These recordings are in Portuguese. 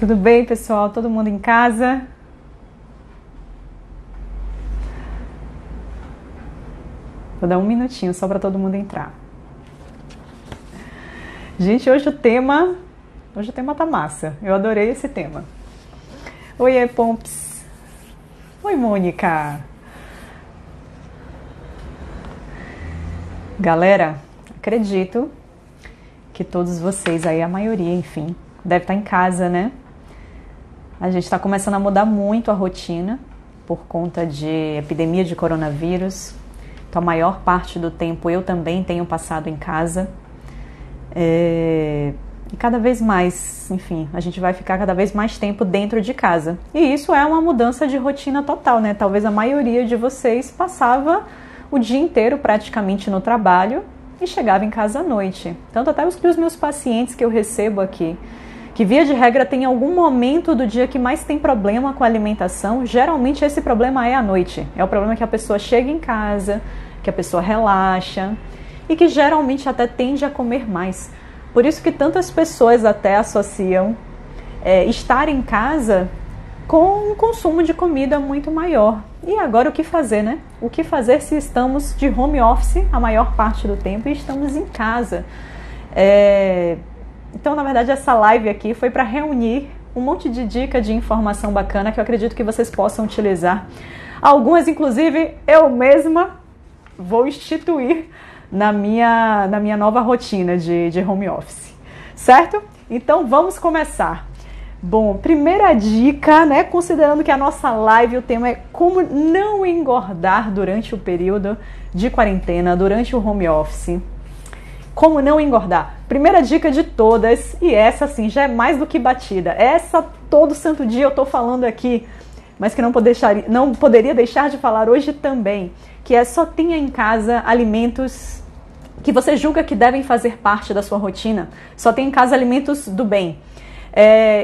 Tudo bem, pessoal? Todo mundo em casa? Vou dar um minutinho só para todo mundo entrar. Gente, hoje o tema tá massa. Eu adorei esse tema. Oi, Pomps. Oi, Mônica. Galera, acredito que todos vocês aí, a maioria, enfim, deve estar em casa, né? A gente está começando a mudar muito a rotina por conta de epidemia de coronavírus. Então, a maior parte do tempo eu também tenho passado em casa. E cada vez mais, enfim, a gente vai ficar cada vez mais tempo dentro de casa. E isso é uma mudança de rotina total, né? Talvez a maioria de vocês passava o dia inteiro praticamente no trabalho e chegava em casa à noite. Tanto até os meus pacientes que eu recebo aqui, que via de regra tem algum momento do dia que mais tem problema com a alimentação, geralmente esse problema é à noite. É o problema que a pessoa chega em casa, que a pessoa relaxa e que geralmente até tende a comer mais. Por isso que tantas pessoas até associam estar em casa com um consumo de comida muito maior. E agora o que fazer, né? O que fazer se estamos de home office a maior parte do tempo e estamos em casa? Então, na verdade, essa live aqui foi para reunir um monte de dica de informação bacana que eu acredito que vocês possam utilizar. Algumas, inclusive, eu mesma vou instituir na minha nova rotina de home office, certo? Então, vamos começar. Bom, primeira dica, né? Considerando que a nossa live, o tema é como não engordar durante o período de quarentena, durante o home office. Como não engordar? Primeira dica de todas, e essa assim já é mais do que batida. Essa todo santo dia eu tô falando aqui, mas que não poderia deixar de falar hoje também, que é só tenha em casa alimentos que você julga que devem fazer parte da sua rotina. Só tenha em casa alimentos do bem.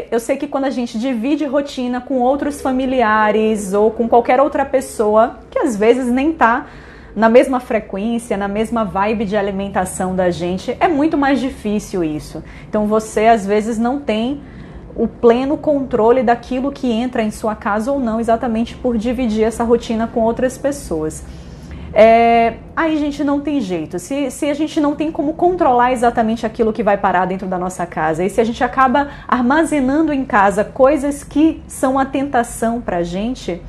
Eu sei que quando a gente divide rotina com outros familiares ou com qualquer outra pessoa, que às vezes nem tá na mesma frequência, na mesma vibe de alimentação da gente, é muito mais difícil isso. Então você às vezes não tem o pleno controle daquilo que entra em sua casa ou não, exatamente por dividir essa rotina com outras pessoas. Aí, gente, não tem jeito. Se a gente não tem como controlar exatamente aquilo que vai parar dentro da nossa casa, e se a gente acaba armazenando em casa coisas que são uma tentação pra gente,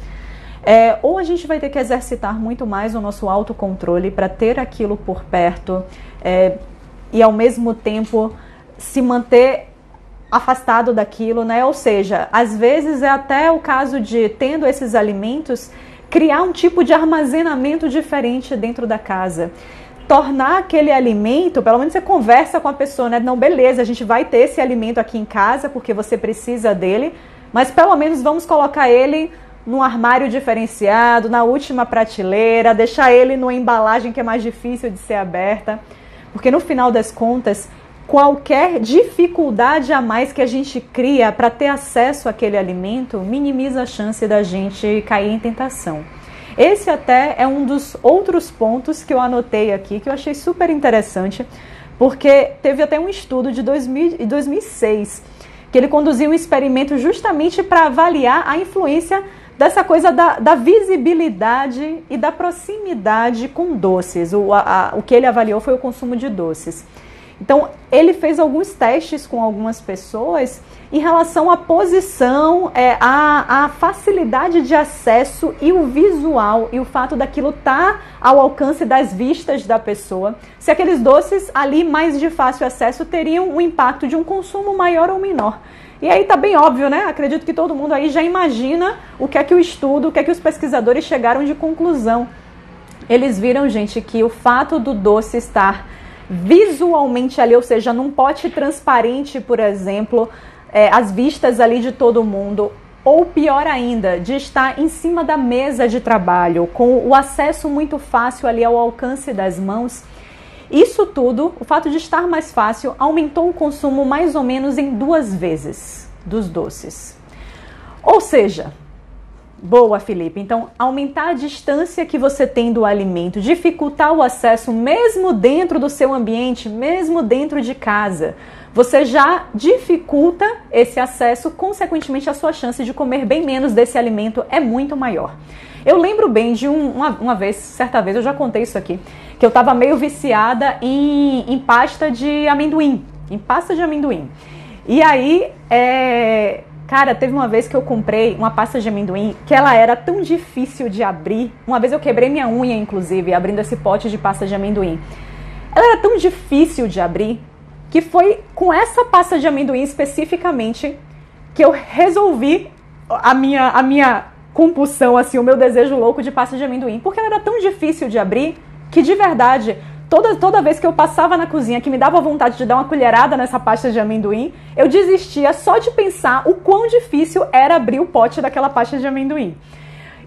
ou a gente vai ter que exercitar muito mais o nosso autocontrole para ter aquilo por perto e ao mesmo tempo se manter afastado daquilo, né? Ou seja, às vezes é até o caso de, tendo esses alimentos, criar um tipo de armazenamento diferente dentro da casa. Tornar aquele alimento, pelo menos você conversa com a pessoa, né? Não, beleza, a gente vai ter esse alimento aqui em casa porque você precisa dele, mas pelo menos vamos colocar ele num armário diferenciado, na última prateleira, deixar ele numa embalagem que é mais difícil de ser aberta, porque no final das contas, qualquer dificuldade a mais que a gente cria para ter acesso àquele alimento minimiza a chance da gente cair em tentação. Esse até é um dos outros pontos que eu anotei aqui, que eu achei super interessante, porque teve até um estudo de 2006, que ele conduziu um experimento justamente para avaliar a influência dessa coisa da visibilidade e da proximidade com doces. O que ele avaliou foi o consumo de doces. Então, ele fez alguns testes com algumas pessoas em relação à posição, a facilidade de acesso e o visual e o fato daquilo estar ao alcance das vistas da pessoa. Se aqueles doces ali mais de fácil acesso teriam um impacto de um consumo maior ou menor. E aí tá bem óbvio, né? Acredito que todo mundo aí já imagina o que é que o estudo, o que é que os pesquisadores chegaram de conclusão. Eles viram, gente, que o fato do doce estar visualmente ali, ou seja, num pote transparente, por exemplo, às vistas ali de todo mundo, ou pior ainda, de estar em cima da mesa de trabalho, com o acesso muito fácil ali ao alcance das mãos, isso tudo, o fato de estar mais fácil, aumentou o consumo mais ou menos em 2 vezes dos doces. Ou seja, boa, Felipe, então aumentar a distância que você tem do alimento, dificultar o acesso mesmo dentro do seu ambiente, mesmo dentro de casa, você já dificulta esse acesso, consequentemente a sua chance de comer bem menos desse alimento é muito maior. Eu lembro bem de uma vez, certa vez, eu já contei isso aqui, que eu estava meio viciada em pasta de amendoim, E aí, cara, teve uma vez que eu comprei uma pasta de amendoim que ela era tão difícil de abrir. Uma vez eu quebrei minha unha, inclusive, abrindo esse pote de pasta de amendoim. Ela era tão difícil de abrir que foi com essa pasta de amendoim especificamente que eu resolvi a minha compulsão, assim, o meu desejo louco de pasta de amendoim. Porque ela era tão difícil de abrir que, de verdade, toda vez que eu passava na cozinha que me dava vontade de dar uma colherada nessa pasta de amendoim, eu desistia só de pensar o quão difícil era abrir o pote daquela pasta de amendoim.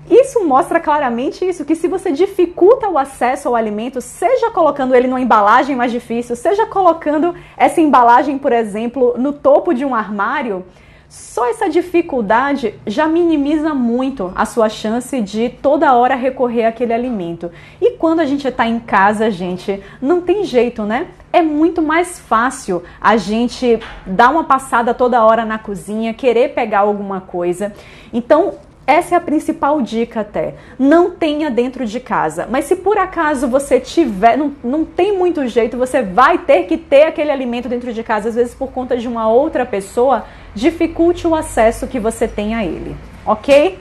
Isso mostra claramente isso, que se você dificulta o acesso ao alimento, seja colocando ele numa embalagem mais difícil, seja colocando essa embalagem, por exemplo, no topo de um armário, só essa dificuldade já minimiza muito a sua chance de toda hora recorrer àquele alimento. E quando a gente está em casa, gente, não tem jeito, né? É muito mais fácil a gente dar uma passada toda hora na cozinha, querer pegar alguma coisa. Então, essa é a principal dica até. Não tenha dentro de casa. Mas se por acaso você tiver, não tem muito jeito, você vai ter que ter aquele alimento dentro de casa, às vezes por conta de uma outra pessoa, dificulte o acesso que você tem a ele. Ok?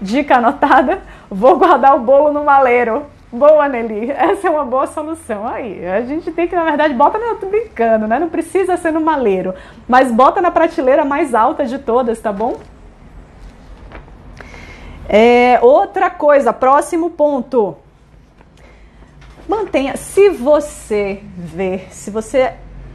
Dica anotada? Vou guardar o bolo no maleiro. Boa, Nelly. Essa é uma boa solução. Aí, a gente tem que, na verdade, eu tô brincando, né? Não precisa ser no maleiro, mas bota na prateleira mais alta de todas, tá bom? Outra coisa, próximo ponto. Mantenha, se você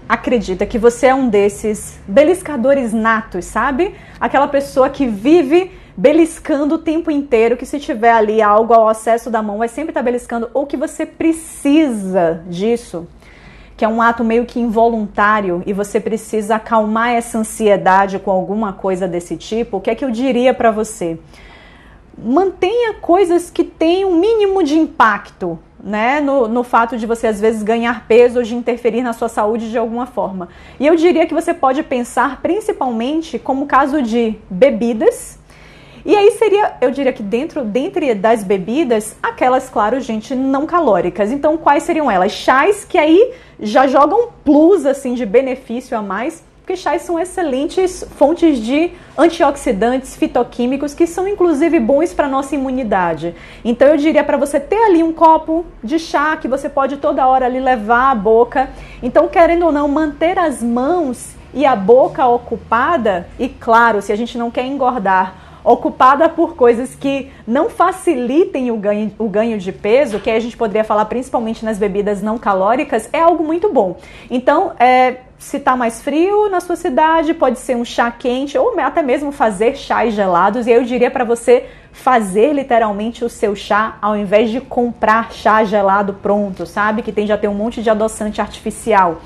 acredita que você é um desses beliscadores natos, sabe? Aquela pessoa que vive beliscando o tempo inteiro, que se tiver ali algo ao acesso da mão, vai sempre estar beliscando, ou que você precisa disso, que é um ato meio que involuntário e você precisa acalmar essa ansiedade com alguma coisa desse tipo, o que é que eu diria para você? Mantenha coisas que tenham um mínimo de impacto, né, no fato de você às vezes ganhar peso ou de interferir na sua saúde de alguma forma. E eu diria que você pode pensar principalmente como caso de bebidas. E aí seria, eu diria que dentre das bebidas, aquelas, claro, gente, não calóricas. Então, quais seriam elas? Chás, que aí já jogam plus, assim, de benefício a mais, porque chás são excelentes fontes de antioxidantes, fitoquímicos, que são inclusive bons para a nossa imunidade. Então eu diria para você ter ali um copo de chá que você pode toda hora ali levar à boca. Então, querendo ou não, manter as mãos e a boca ocupada, e claro, se a gente não quer engordar, ocupada por coisas que não facilitem o ganho de peso, que a gente poderia falar principalmente nas bebidas não calóricas, é algo muito bom. Então, se está mais frio na sua cidade, pode ser um chá quente ou até mesmo fazer chás gelados. E eu diria para você fazer literalmente o seu chá ao invés de comprar chá gelado pronto, sabe? Que tende a ter um monte de adoçante artificial.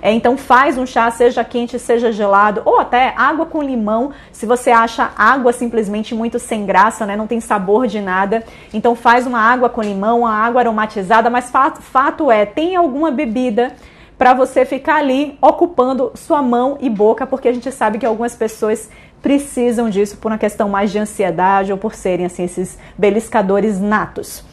Então faz um chá, seja quente, seja gelado, ou até água com limão, se você acha água simplesmente muito sem graça, né? Não tem sabor de nada. Então faz uma água com limão, uma água aromatizada, mas fato é, tem alguma bebida para você ficar ali ocupando sua mão e boca, porque a gente sabe que algumas pessoas precisam disso por uma questão mais de ansiedade ou por serem assim, esses beliscadores natos.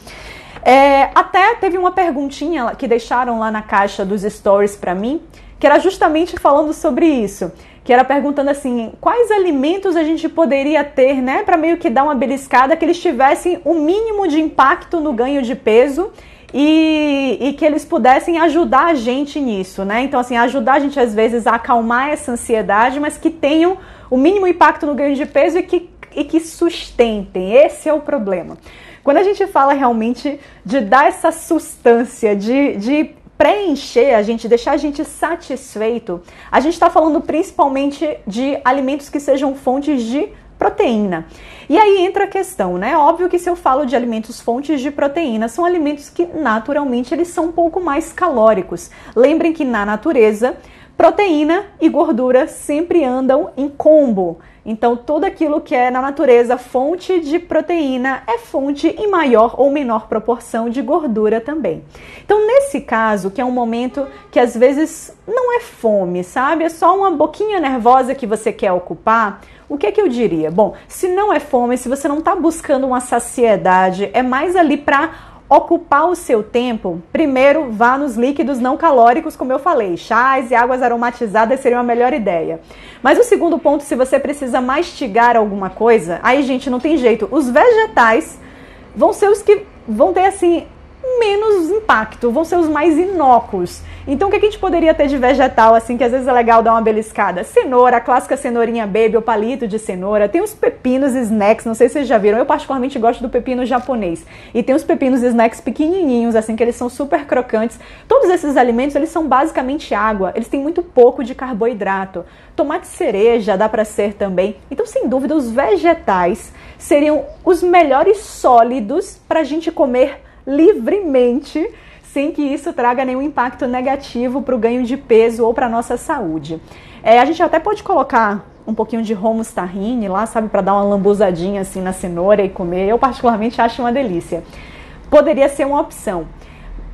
Até teve uma perguntinha que deixaram lá na caixa dos stories para mim, que era justamente falando sobre isso, que era perguntando assim, quais alimentos a gente poderia ter, né, para meio que dar uma beliscada, que eles tivessem o mínimo de impacto no ganho de peso e que eles pudessem ajudar a gente nisso, né? Então, assim, ajudar a gente às vezes a acalmar essa ansiedade, mas que tenham o mínimo impacto no ganho de peso e que sustentem. Esse é o problema. Quando a gente fala realmente de dar essa sustância, de preencher a gente, deixar a gente satisfeito, a gente está falando principalmente de alimentos que sejam fontes de proteína. E aí entra a questão, né? Óbvio que se eu falo de alimentos fontes de proteína, são alimentos que naturalmente eles são um pouco mais calóricos. Lembrem que na natureza, proteína e gordura sempre andam em combo. Então, tudo aquilo que é na natureza fonte de proteína é fonte em maior ou menor proporção de gordura também. Então, nesse caso, que é um momento que às vezes não é fome, sabe? É só uma boquinha nervosa que você quer ocupar. O que é que eu diria? Bom, se não é fome, se você não está buscando uma saciedade, é mais ali para ocupar o seu tempo, primeiro vá nos líquidos não calóricos, como eu falei, chás e águas aromatizadas seriam a melhor ideia. Mas o segundo ponto, se você precisa mastigar alguma coisa, aí, gente, não tem jeito. Os vegetais vão ser os que vão ter, assim, menos impacto, vão ser os mais inócuos. Então, o que a gente poderia ter de vegetal, assim, que às vezes é legal dar uma beliscada? Cenoura, a clássica cenourinha baby, ou palito de cenoura. Tem os pepinos snacks, não sei se vocês já viram. Eu particularmente gosto do pepino japonês. E tem os pepinos snacks pequenininhos, assim, que eles são super crocantes. Todos esses alimentos, eles são basicamente água. Eles têm muito pouco de carboidrato. Tomate cereja dá para ser também. Então, sem dúvida, os vegetais seriam os melhores sólidos para a gente comer livremente, sem que isso traga nenhum impacto negativo para o ganho de peso ou para a nossa saúde. A gente até pode colocar um pouquinho de hummus tahine lá, sabe, para dar uma lambuzadinha assim na cenoura e comer. Eu particularmente acho uma delícia. Poderia ser uma opção.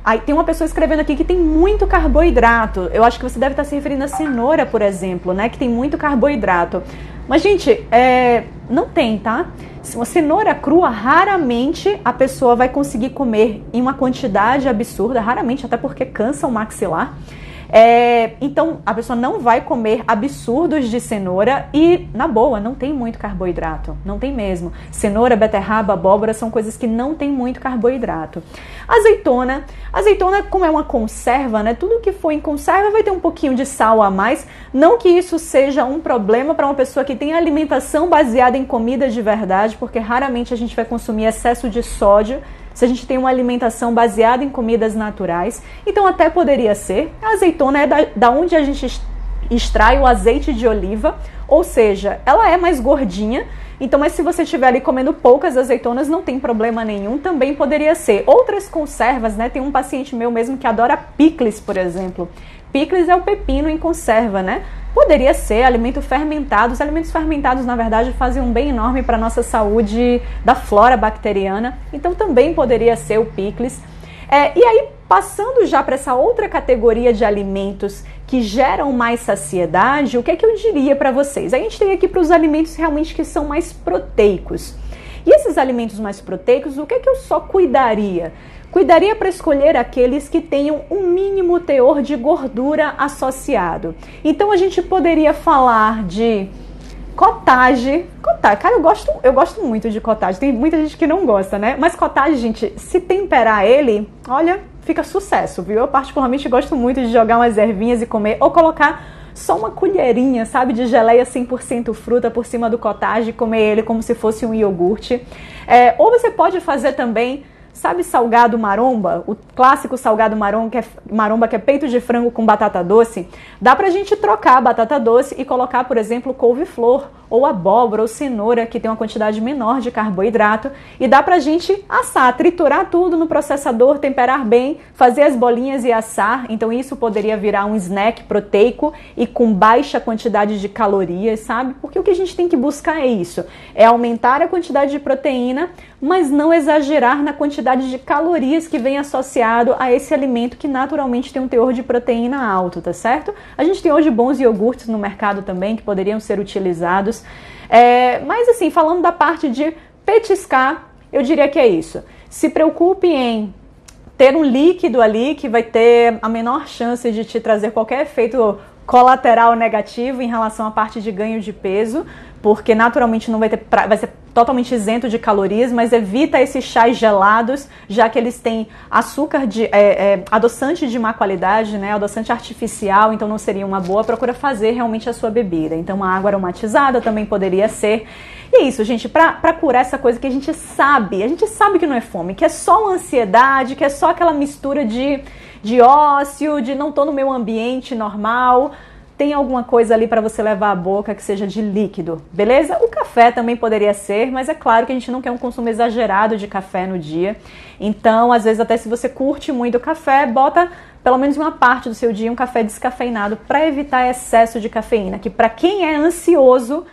Aí tem uma pessoa escrevendo aqui que tem muito carboidrato. Eu acho que você deve estar se referindo à cenoura, por exemplo, né, que tem muito carboidrato. Mas, gente, não tem, tá? Se uma cenoura crua, raramente a pessoa vai conseguir comer em uma quantidade absurda, raramente, até porque cansa o maxilar. Então, a pessoa não vai comer absurdos de cenoura e, na boa, não tem muito carboidrato. Não tem mesmo. Cenoura, beterraba, abóbora são coisas que não tem muito carboidrato. Azeitona, como é uma conserva, né? Tudo que for em conserva vai ter um pouquinho de sal a mais. Não que isso seja um problema para uma pessoa que tem alimentação baseada em comida de verdade, porque raramente a gente vai consumir excesso de sódio se a gente tem uma alimentação baseada em comidas naturais. Então até poderia ser. A azeitona é da onde a gente extrai o azeite de oliva, ou seja, ela é mais gordinha. Então, mas se você estiver ali comendo poucas azeitonas, não tem problema nenhum, também poderia ser. Outras conservas, né? Tem um paciente meu mesmo que adora picles, por exemplo. Picles é o pepino em conserva, né? Poderia ser alimento fermentado. Os alimentos fermentados, na verdade, fazem um bem enorme para a nossa saúde da flora bacteriana. Então, também poderia ser o picles. E aí, passando já para essa outra categoria de alimentos que geram mais saciedade, o que é que eu diria para vocês? A gente tem aqui para os alimentos realmente que são mais proteicos. E esses alimentos mais proteicos, o que é que eu só cuidaria? Cuidaria para escolher aqueles que tenham um mínimo teor de gordura associado. Então a gente poderia falar de cottage. Cara, eu gosto muito de cottage. Tem muita gente que não gosta, né? Mas cottage, gente, se temperar ele, olha, fica sucesso, viu? Eu particularmente gosto muito de jogar umas ervinhas e comer, ou colocar só uma colherinha, sabe, de geleia 100% fruta por cima do cottage e comer ele como se fosse um iogurte. Ou você pode fazer também, sabe, salgado maromba? O clássico salgado maromba, que é peito de frango com batata doce. Dá pra gente trocar a batata doce e colocar, por exemplo, couve-flor, ou abóbora, ou cenoura, que tem uma quantidade menor de carboidrato. E dá pra gente assar, triturar tudo no processador, temperar bem, fazer as bolinhas e assar. Então isso poderia virar um snack proteico e com baixa quantidade de calorias, sabe? Porque o que a gente tem que buscar é isso. É aumentar a quantidade de proteína, mas não exagerar na quantidade de calorias que vem associado a esse alimento que naturalmente tem um teor de proteína alto, tá certo? A gente tem hoje bons iogurtes no mercado também que poderiam ser utilizados. Mas assim, falando da parte de petiscar, eu diria que é isso. Se preocupe em ter um líquido ali que vai ter a menor chance de te trazer qualquer efeito colateral negativo em relação à parte de ganho de peso, porque naturalmente não vai ser totalmente isento de calorias, mas evita esses chás gelados, já que eles têm açúcar adoçante de má qualidade, né, adoçante artificial, então não seria uma boa. Procura fazer realmente a sua bebida. Então uma água aromatizada também poderia ser. E é isso, gente, pra curar essa coisa que a gente sabe que não é fome, que é só uma ansiedade, que é só aquela mistura de ócio, de não tô no meu ambiente normal. Tem alguma coisa ali para você levar à boca que seja de líquido, beleza? O café também poderia ser, mas é claro que a gente não quer um consumo exagerado de café no dia. Então, às vezes, até se você curte muito café, bota pelo menos uma parte do seu dia, um café descafeinado para evitar excesso de cafeína, que para quem é ansioso,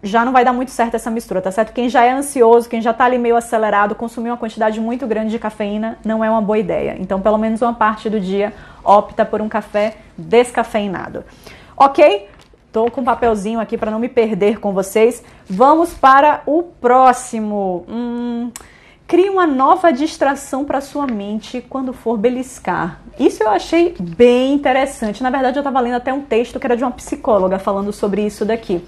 já não vai dar muito certo essa mistura, tá certo? Quem já é ansioso, quem já tá ali meio acelerado, consumir uma quantidade muito grande de cafeína não é uma boa ideia. Então, pelo menos uma parte do dia, opta por um café descafeinado. Ok? Tô com um papelzinho aqui para não me perder com vocês. Vamos para o próximo. Crie uma nova distração para sua mente quando for beliscar. Isso eu achei bem interessante. Na verdade, eu estava lendo até um texto que era de uma psicóloga falando sobre isso daqui.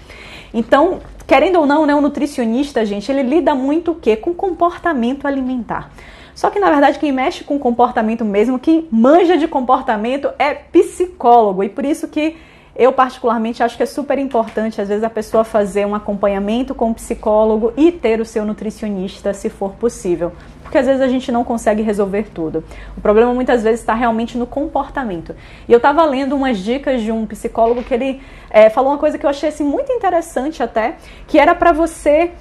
Então, querendo ou não, né, o nutricionista, gente, ele lida muito o quê? Com comportamento alimentar. Só que, na verdade, quem mexe com comportamento mesmo, quem manja de comportamento é psicólogo. E por isso que eu, particularmente, acho que é super importante, às vezes, a pessoa fazer um acompanhamento com o psicólogo e ter o seu nutricionista, se for possível. Porque, às vezes, a gente não consegue resolver tudo. O problema, muitas vezes, está realmente no comportamento. E eu estava lendo umas dicas de um psicólogo que ele falou uma coisa que eu achei assim, muito interessante até, que era para você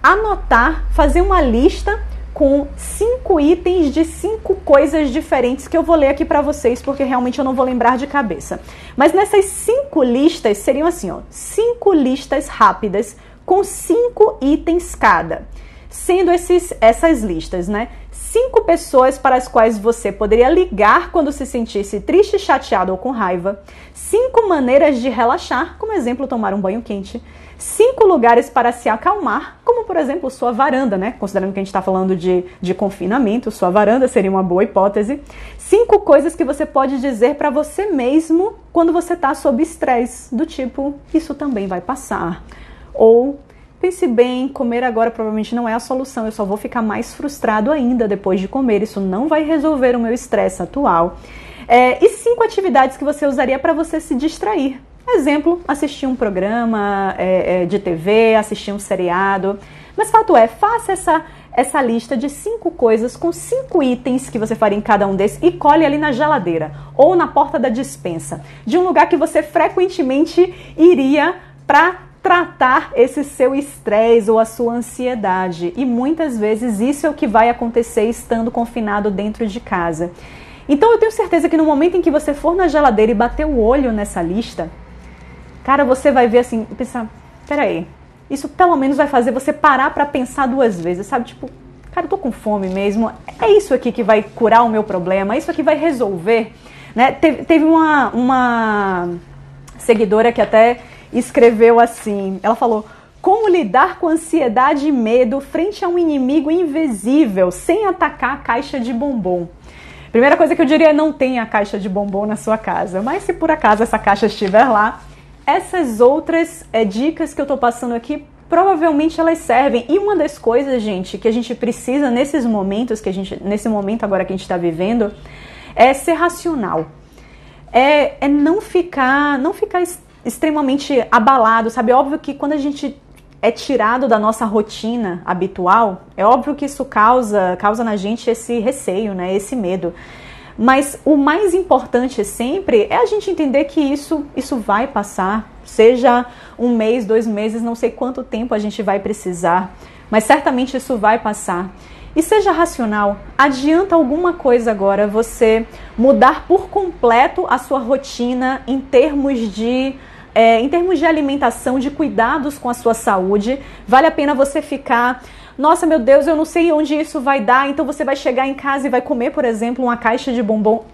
anotar, fazer uma lista com 5 itens de 5 coisas diferentes que eu vou ler aqui para vocês, porque realmente eu não vou lembrar de cabeça. Mas nessas 5 listas seriam assim, ó, 5 listas rápidas com 5 itens cada. Sendo essas listas, né? 5 pessoas para as quais você poderia ligar quando se sentisse triste, chateado ou com raiva. 5 maneiras de relaxar, como exemplo, tomar um banho quente. 5 lugares para se acalmar, como por exemplo sua varanda, né? Considerando que a gente está falando de confinamento, sua varanda seria uma boa hipótese. 5 coisas que você pode dizer para você mesmo quando você está sob estresse, do tipo, isso também vai passar. Ou, pense bem, comer agora provavelmente não é a solução, eu só vou ficar mais frustrado ainda depois de comer, isso não vai resolver o meu estresse atual. E 5 atividades que você usaria para você se distrair. Exemplo, assistir um programa de TV, assistir um seriado. Mas fato é, faça essa lista de 5 coisas com 5 itens que você faria em cada um desses e colhe ali na geladeira ou na porta da despensa, de um lugar que você frequentemente iria para tratar esse seu estresse ou a sua ansiedade. E muitas vezes isso é o que vai acontecer estando confinado dentro de casa. Então eu tenho certeza que no momento em que você for na geladeira e bater o olho nessa lista, cara, você vai ver assim, pensar, peraí, isso pelo menos vai fazer você parar para pensar 2 vezes, sabe? Tipo, cara, eu tô com fome mesmo, é isso aqui que vai curar o meu problema, é isso aqui vai resolver, né? Teve uma seguidora que até escreveu assim, ela falou, como lidar com ansiedade e medo frente a um inimigo invisível, sem atacar a caixa de bombom. Primeira coisa que eu diria é não tenha a caixa de bombom na sua casa, mas se por acaso essa caixa estiver lá, essas outras dicas que eu tô passando aqui, provavelmente elas servem. E uma das coisas, gente, que a gente precisa nesses momentos, nesse momento agora que a gente está vivendo, é ser racional. É não ficar extremamente abalado, sabe? É óbvio que quando a gente é tirado da nossa rotina habitual, é óbvio que isso causa na gente esse receio, né? Esse medo. Mas o mais importante sempre é a gente entender que isso vai passar, seja 1 mês, 2 meses, não sei quanto tempo a gente vai precisar, mas certamente isso vai passar. E seja racional, adianta alguma coisa agora você mudar por completo a sua rotina em termos de alimentação, de cuidados com a sua saúde. Vale a pena você ficar, nossa, meu Deus, eu não sei onde isso vai dar, então você vai chegar em casa e vai comer, por exemplo, uma caixa de bombom.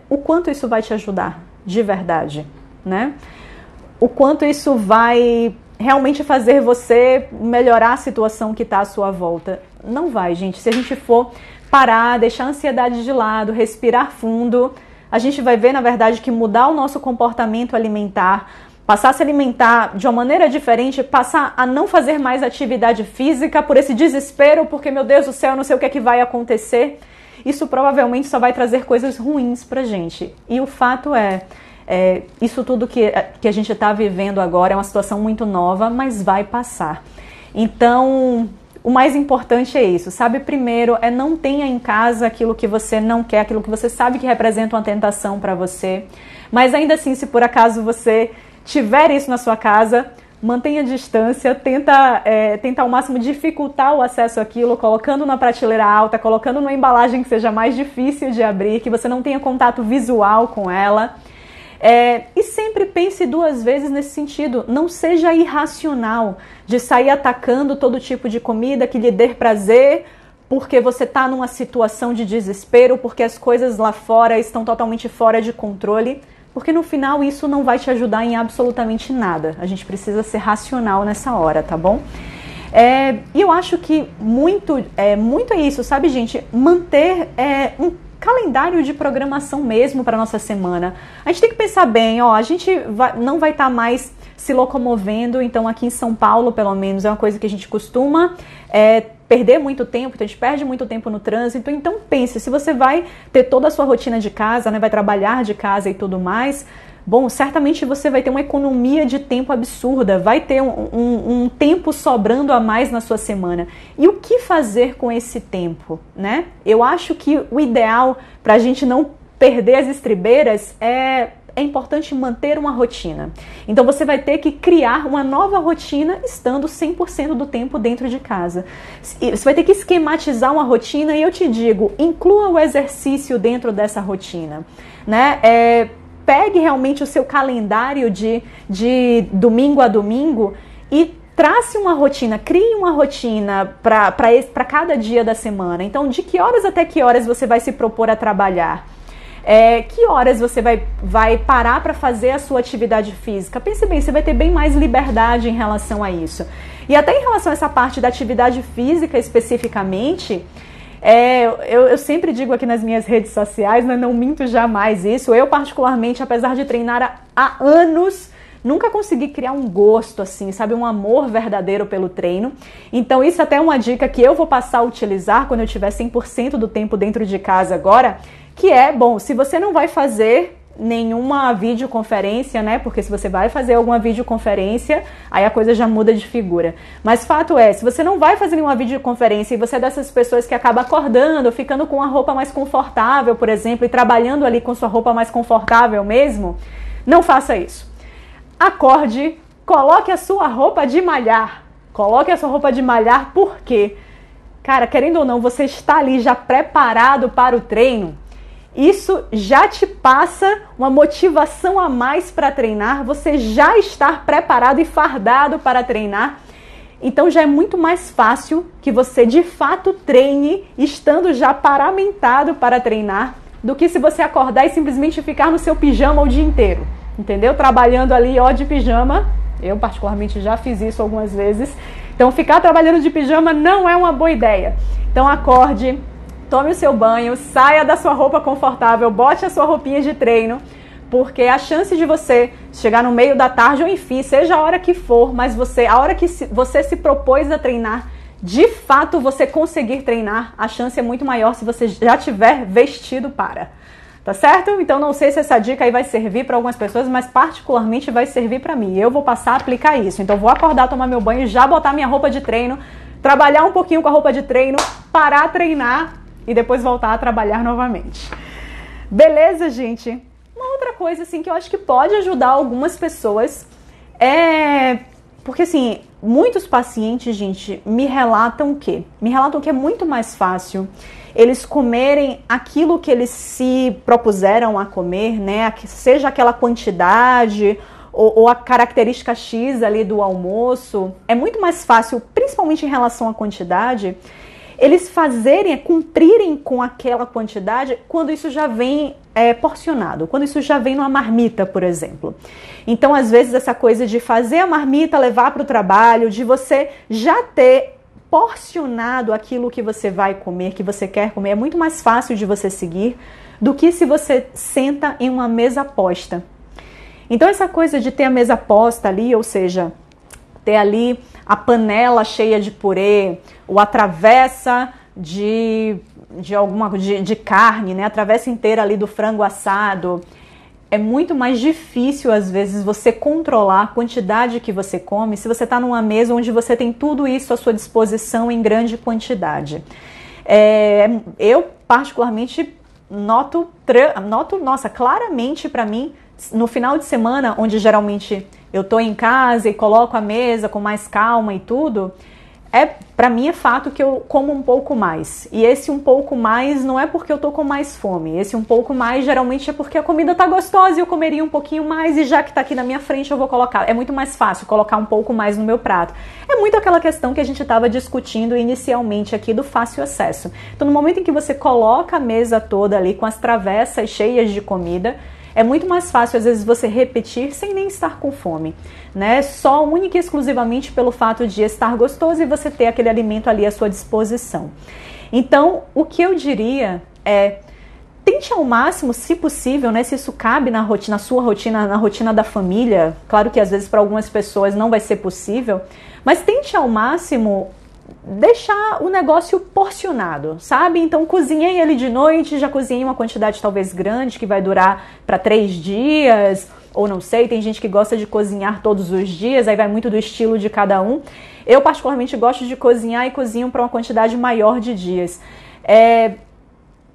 O quanto isso vai te ajudar, de verdade, né? O quanto isso vai realmente fazer você melhorar a situação que está à sua volta. Não vai, gente. Se a gente for parar, deixar a ansiedade de lado, respirar fundo, a gente vai ver, na verdade, que mudar o nosso comportamento alimentar, passar a se alimentar de uma maneira diferente, passar a não fazer mais atividade física por esse desespero, porque, meu Deus do céu, eu não sei o que é que vai acontecer, isso provavelmente só vai trazer coisas ruins pra gente. E o fato isso tudo que a gente está vivendo agora é uma situação muito nova, mas vai passar. Então, o mais importante é isso, sabe? Primeiro, não tenha em casa aquilo que você não quer, aquilo que você sabe que representa uma tentação para você. Mas ainda assim, se por acaso você tiver isso na sua casa, mantenha a distância, tenta ao máximo dificultar o acesso àquilo, colocando na prateleira alta, colocando numa embalagem que seja mais difícil de abrir, que você não tenha contato visual com ela. E sempre pense 2 vezes nesse sentido. Não seja irracional de sair atacando todo tipo de comida que lhe dê prazer, porque você está numa situação de desespero, porque as coisas lá fora estão totalmente fora de controle, porque no final isso não vai te ajudar em absolutamente nada. A gente precisa ser racional nessa hora, tá bom? E eu acho que muito é isso, sabe, gente? Manter um calendário de programação mesmo para nossa semana. A gente tem que pensar bem, a gente não vai estar mais se locomovendo, então aqui em São Paulo, pelo menos, é uma coisa que a gente costuma perder muito tempo, então a gente perde muito tempo no trânsito. Então pense, se você vai ter toda a sua rotina de casa, né, vai trabalhar de casa e tudo mais, bom, certamente você vai ter uma economia de tempo absurda, vai ter um tempo sobrando a mais na sua semana. E o que fazer com esse tempo, né? Eu acho que o ideal para a gente não perder as estribeiras é importante manter uma rotina. Então você vai ter que criar uma nova rotina estando 100% do tempo dentro de casa. Você vai ter que esquematizar uma rotina e eu te digo, inclua o exercício dentro dessa rotina, né? Pegue realmente o seu calendário de domingo a domingo e trace uma rotina, crie uma rotina para cada dia da semana. Então, de que horas até que horas você vai se propor a trabalhar? Que horas você vai parar para fazer a sua atividade física? Pense bem, você vai ter bem mais liberdade em relação a isso. E até em relação a essa parte da atividade física especificamente, eu sempre digo aqui nas minhas redes sociais, né, não minto jamais isso, eu particularmente, apesar de treinar há anos, nunca consegui criar um gosto assim, sabe, um amor verdadeiro pelo treino. Então isso até é uma dica que eu vou passar a utilizar quando eu tiver 100% do tempo dentro de casa agora, que bom, se você não vai fazer nenhuma videoconferência, né? Porque se você vai fazer alguma videoconferência, aí a coisa já muda de figura. Mas fato se você não vai fazer nenhuma videoconferência e você é dessas pessoas que acaba acordando, ficando com a roupa mais confortável, por exemplo, e trabalhando ali com sua roupa mais confortável mesmo, não faça isso. Acorde, coloque a sua roupa de malhar. Coloque a sua roupa de malhar porque, cara, querendo ou não, você está ali já preparado para o treino. Isso já te passa uma motivação a mais para treinar, você já está preparado e fardado para treinar, então já é muito mais fácil que você de fato treine estando já paramentado para treinar, do que se você acordar e simplesmente ficar no seu pijama o dia inteiro, entendeu? Trabalhando ali de pijama, eu particularmente já fiz isso algumas vezes, então ficar trabalhando de pijama não é uma boa ideia. Então acorde, tome o seu banho, saia da sua roupa confortável, bote a sua roupinha de treino, porque a chance de você chegar no meio da tarde ou enfim, seja a hora que for, mas a hora que você se propôs a treinar, de fato você conseguir treinar, a chance é muito maior se você já tiver vestido para. Tá certo? Então não sei se essa dica aí vai servir para algumas pessoas, mas particularmente vai servir para mim. Eu vou passar a aplicar isso. Então vou acordar, tomar meu banho, já botar minha roupa de treino, trabalhar um pouquinho com a roupa de treino, parar a treinar e depois voltar a trabalhar novamente. Beleza, gente? Uma outra coisa, assim, que eu acho que pode ajudar algumas pessoas porque, assim, muitos pacientes, gente, me relatam o quê? Me relatam que é muito mais fácil eles comerem aquilo que eles se propuseram a comer, né? Seja aquela quantidade ou a característica X ali do almoço. É muito mais fácil, principalmente em relação à quantidade, eles cumprirem com aquela quantidade quando isso já vem porcionado, quando isso já vem numa marmita, por exemplo. Então, às vezes, essa coisa de fazer a marmita, levar para o trabalho, de você já ter porcionado aquilo que você vai comer, que você quer comer, é muito mais fácil de você seguir do que se você senta em uma mesa posta. Então, essa coisa de ter a mesa posta ali, ou seja, ter ali a panela cheia de purê, ou a travessa de carne, né? A travessa inteira ali do frango assado. É muito mais difícil, às vezes, você controlar a quantidade que você come se você está numa mesa onde você tem tudo isso à sua disposição em grande quantidade. Eu, particularmente, noto, nossa, claramente para mim, no final de semana, onde geralmente eu tô em casa e coloco a mesa com mais calma e tudo, pra mim é fato que eu como um pouco mais. E esse um pouco mais não é porque eu tô com mais fome. Esse um pouco mais geralmente é porque a comida tá gostosa e eu comeria um pouquinho mais e já que tá aqui na minha frente eu vou colocar. É muito mais fácil colocar um pouco mais no meu prato. É muito aquela questão que a gente estava discutindo inicialmente aqui do fácil acesso. Então no momento em que você coloca a mesa toda ali com as travessas cheias de comida, é muito mais fácil, às vezes, você repetir sem nem estar com fome, né? Só única e exclusivamente pelo fato de estar gostoso e você ter aquele alimento ali à sua disposição. Então, o que eu diria é, tente ao máximo, se possível, né? Se isso cabe na sua rotina, na rotina da família, claro que às vezes para algumas pessoas não vai ser possível, mas tente ao máximo deixar o negócio porcionado, sabe? Então cozinhei ele de noite, já cozinhei uma quantidade talvez grande que vai durar para 3 dias, ou não sei, tem gente que gosta de cozinhar todos os dias, aí vai muito do estilo de cada um. Eu particularmente gosto de cozinhar e cozinho para uma quantidade maior de dias.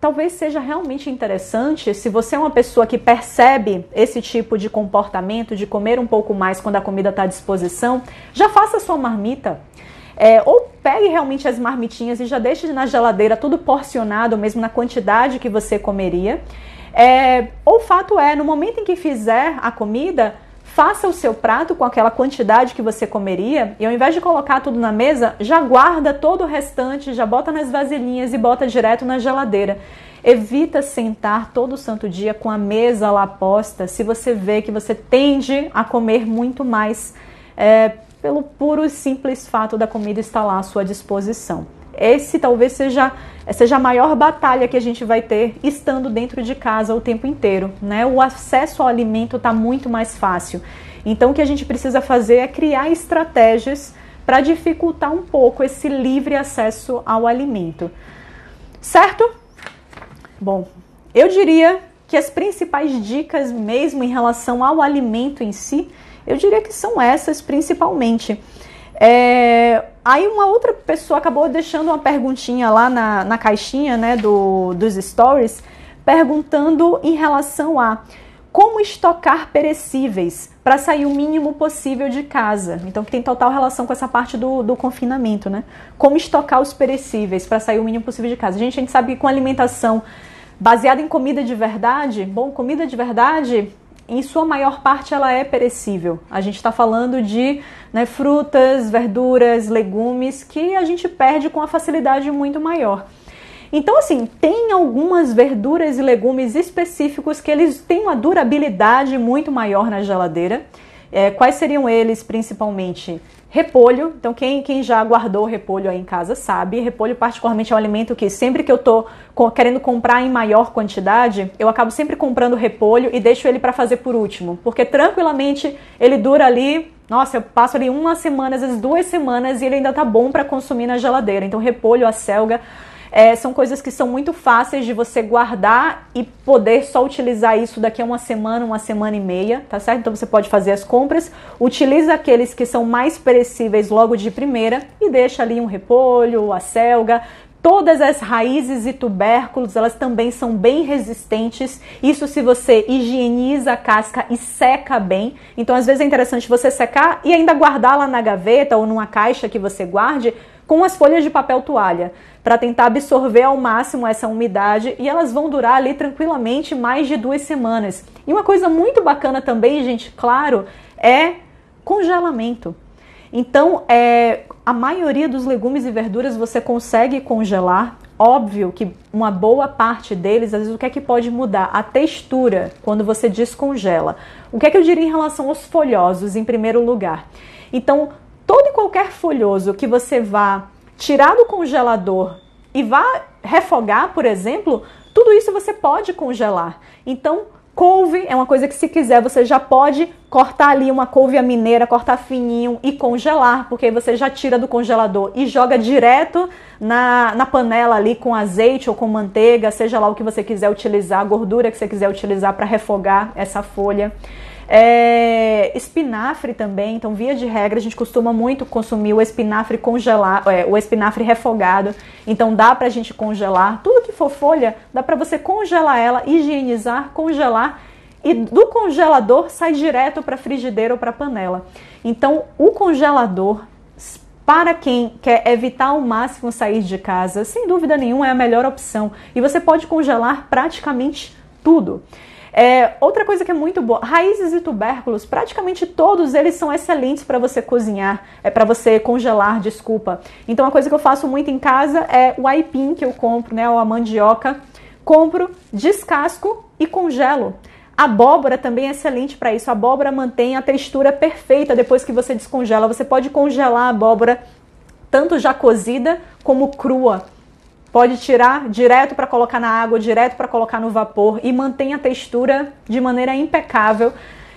Talvez seja realmente interessante, se você é uma pessoa que percebe esse tipo de comportamento, de comer um pouco mais quando a comida está à disposição, já faça a sua marmita. Ou pegue realmente as marmitinhas e já deixe na geladeira tudo porcionado, mesmo na quantidade que você comeria. Ou o fato no momento em que fizer a comida, faça o seu prato com aquela quantidade que você comeria e ao invés de colocar tudo na mesa, já guarda todo o restante, já bota nas vasilhinhas e bota direto na geladeira. Evita sentar todo santo dia com a mesa lá posta se você vê que você tende a comer muito mais, pelo puro e simples fato da comida estar lá à sua disposição. Esse talvez seja a maior batalha que a gente vai ter estando dentro de casa o tempo inteiro, né? O acesso ao alimento está muito mais fácil. Então o que a gente precisa fazer é criar estratégias para dificultar um pouco esse livre acesso ao alimento. Certo? Bom, eu diria que as principais dicas mesmo em relação ao alimento em si, eu diria que são essas principalmente. Aí uma outra pessoa acabou deixando uma perguntinha lá na caixinha, né, dos stories, perguntando em relação a como estocar perecíveis para sair o mínimo possível de casa. Então que tem total relação com essa parte do confinamento, né? Como estocar os perecíveis para sair o mínimo possível de casa. A gente sabe que com alimentação baseada em comida de verdade, comida de verdade, em sua maior parte ela é perecível. A gente está falando de frutas, verduras, legumes que a gente perde com uma facilidade muito maior. Então, assim, tem algumas verduras e legumes específicos que eles têm uma durabilidade muito maior na geladeira. Quais seriam eles principalmente? Repolho. Então quem já guardou repolho aí em casa sabe, repolho particularmente é um alimento que sempre que eu tô querendo comprar em maior quantidade, eu acabo sempre comprando repolho e deixo ele para fazer por último, porque tranquilamente ele dura ali, nossa, eu passo ali 1 semana, às vezes 2 semanas e ele ainda tá bom para consumir na geladeira. Então repolho, acelga, são coisas que são muito fáceis de você guardar e poder só utilizar isso daqui a 1 semana e meia, tá certo? Então você pode fazer as compras, utiliza aqueles que são mais perecíveis logo de primeira e deixa ali um repolho, acelga. Todas as raízes e tubérculos, elas também são bem resistentes. Isso se você higieniza a casca e seca bem. Então às vezes é interessante você secar e ainda guardar lá na gaveta ou numa caixa que você guarde com as folhas de papel toalha, para tentar absorver ao máximo essa umidade e elas vão durar ali tranquilamente mais de 2 semanas. E uma coisa muito bacana também, gente, claro, é congelamento. Então, a maioria dos legumes e verduras você consegue congelar. Óbvio que uma boa parte deles, às vezes, o que é que pode mudar? A textura, quando você descongela. O que é que eu diria em relação aos folhosos, em primeiro lugar? Então, todo e qualquer folhoso que você vá tirar do congelador e vá refogar, por exemplo, tudo isso você pode congelar. Então, couve é uma coisa que, se quiser, você já pode cortar ali uma couve à mineira, cortar fininho e congelar, porque aí você já tira do congelador e joga direto na panela ali com azeite ou com manteiga, seja lá o que você quiser utilizar, a gordura que você quiser utilizar para refogar essa folha. Espinafre também, então via de regra a gente costuma muito consumir o espinafre congelado, o espinafre refogado, então dá pra gente congelar, tudo que for folha, dá pra você congelar ela, higienizar, congelar e do congelador sai direto para a frigideira ou para a panela. Então, o congelador, para quem quer evitar ao máximo sair de casa, sem dúvida nenhuma é a melhor opção. E você pode congelar praticamente tudo. Outra coisa que é muito boa, raízes e tubérculos, praticamente todos eles são excelentes para você cozinhar, para você congelar, desculpa. Então, uma coisa que eu faço muito em casa é o aipim que eu compro, né, ou a mandioca, compro, descasco e congelo. A abóbora também é excelente para isso. A abóbora mantém a textura perfeita depois que você descongela. Você pode congelar a abóbora tanto já cozida como crua. Pode tirar direto para colocar na água, direto para colocar no vapor e mantém a textura de maneira impecável.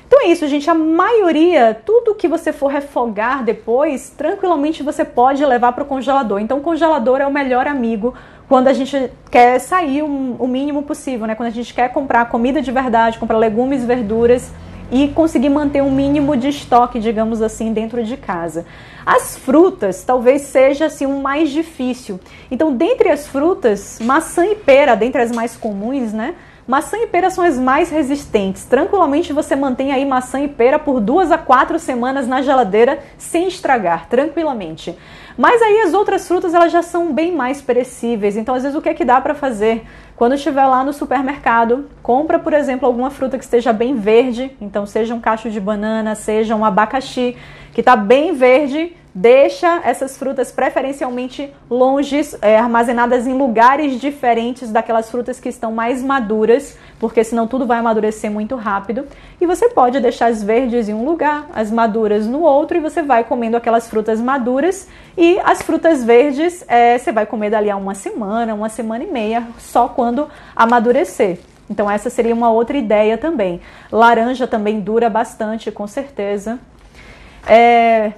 Então é isso, gente. A maioria, tudo que você for refogar depois, tranquilamente você pode levar para o congelador. Então o congelador é o melhor amigo quando a gente quer sair o mínimo possível, né? Quando a gente quer comprar comida de verdade, comprar legumes, verduras e conseguir manter um mínimo de estoque, digamos assim, dentro de casa. As frutas talvez seja assim o mais difícil. Então, dentre as frutas, maçã e pera, dentre as mais comuns, né? Maçã e pera são as mais resistentes. Tranquilamente você mantém aí maçã e pera por 2 a 4 semanas na geladeira sem estragar, tranquilamente. Mas aí as outras frutas elas já são bem mais perecíveis. Então, às vezes, o que é que dá para fazer? Quando estiver lá no supermercado, compra, por exemplo, alguma fruta que esteja bem verde. Então, seja um cacho de banana, seja um abacaxi, que está bem verde. Deixa essas frutas preferencialmente longe, armazenadas em lugares diferentes daquelas frutas que estão mais maduras, porque senão tudo vai amadurecer muito rápido. E você pode deixar as verdes em um lugar, as maduras no outro, e você vai comendo aquelas frutas maduras. E as frutas verdes você vai comer dali a uma semana e meia, só quando amadurecer. Então essa seria uma outra ideia também. Laranja também dura bastante, com certeza.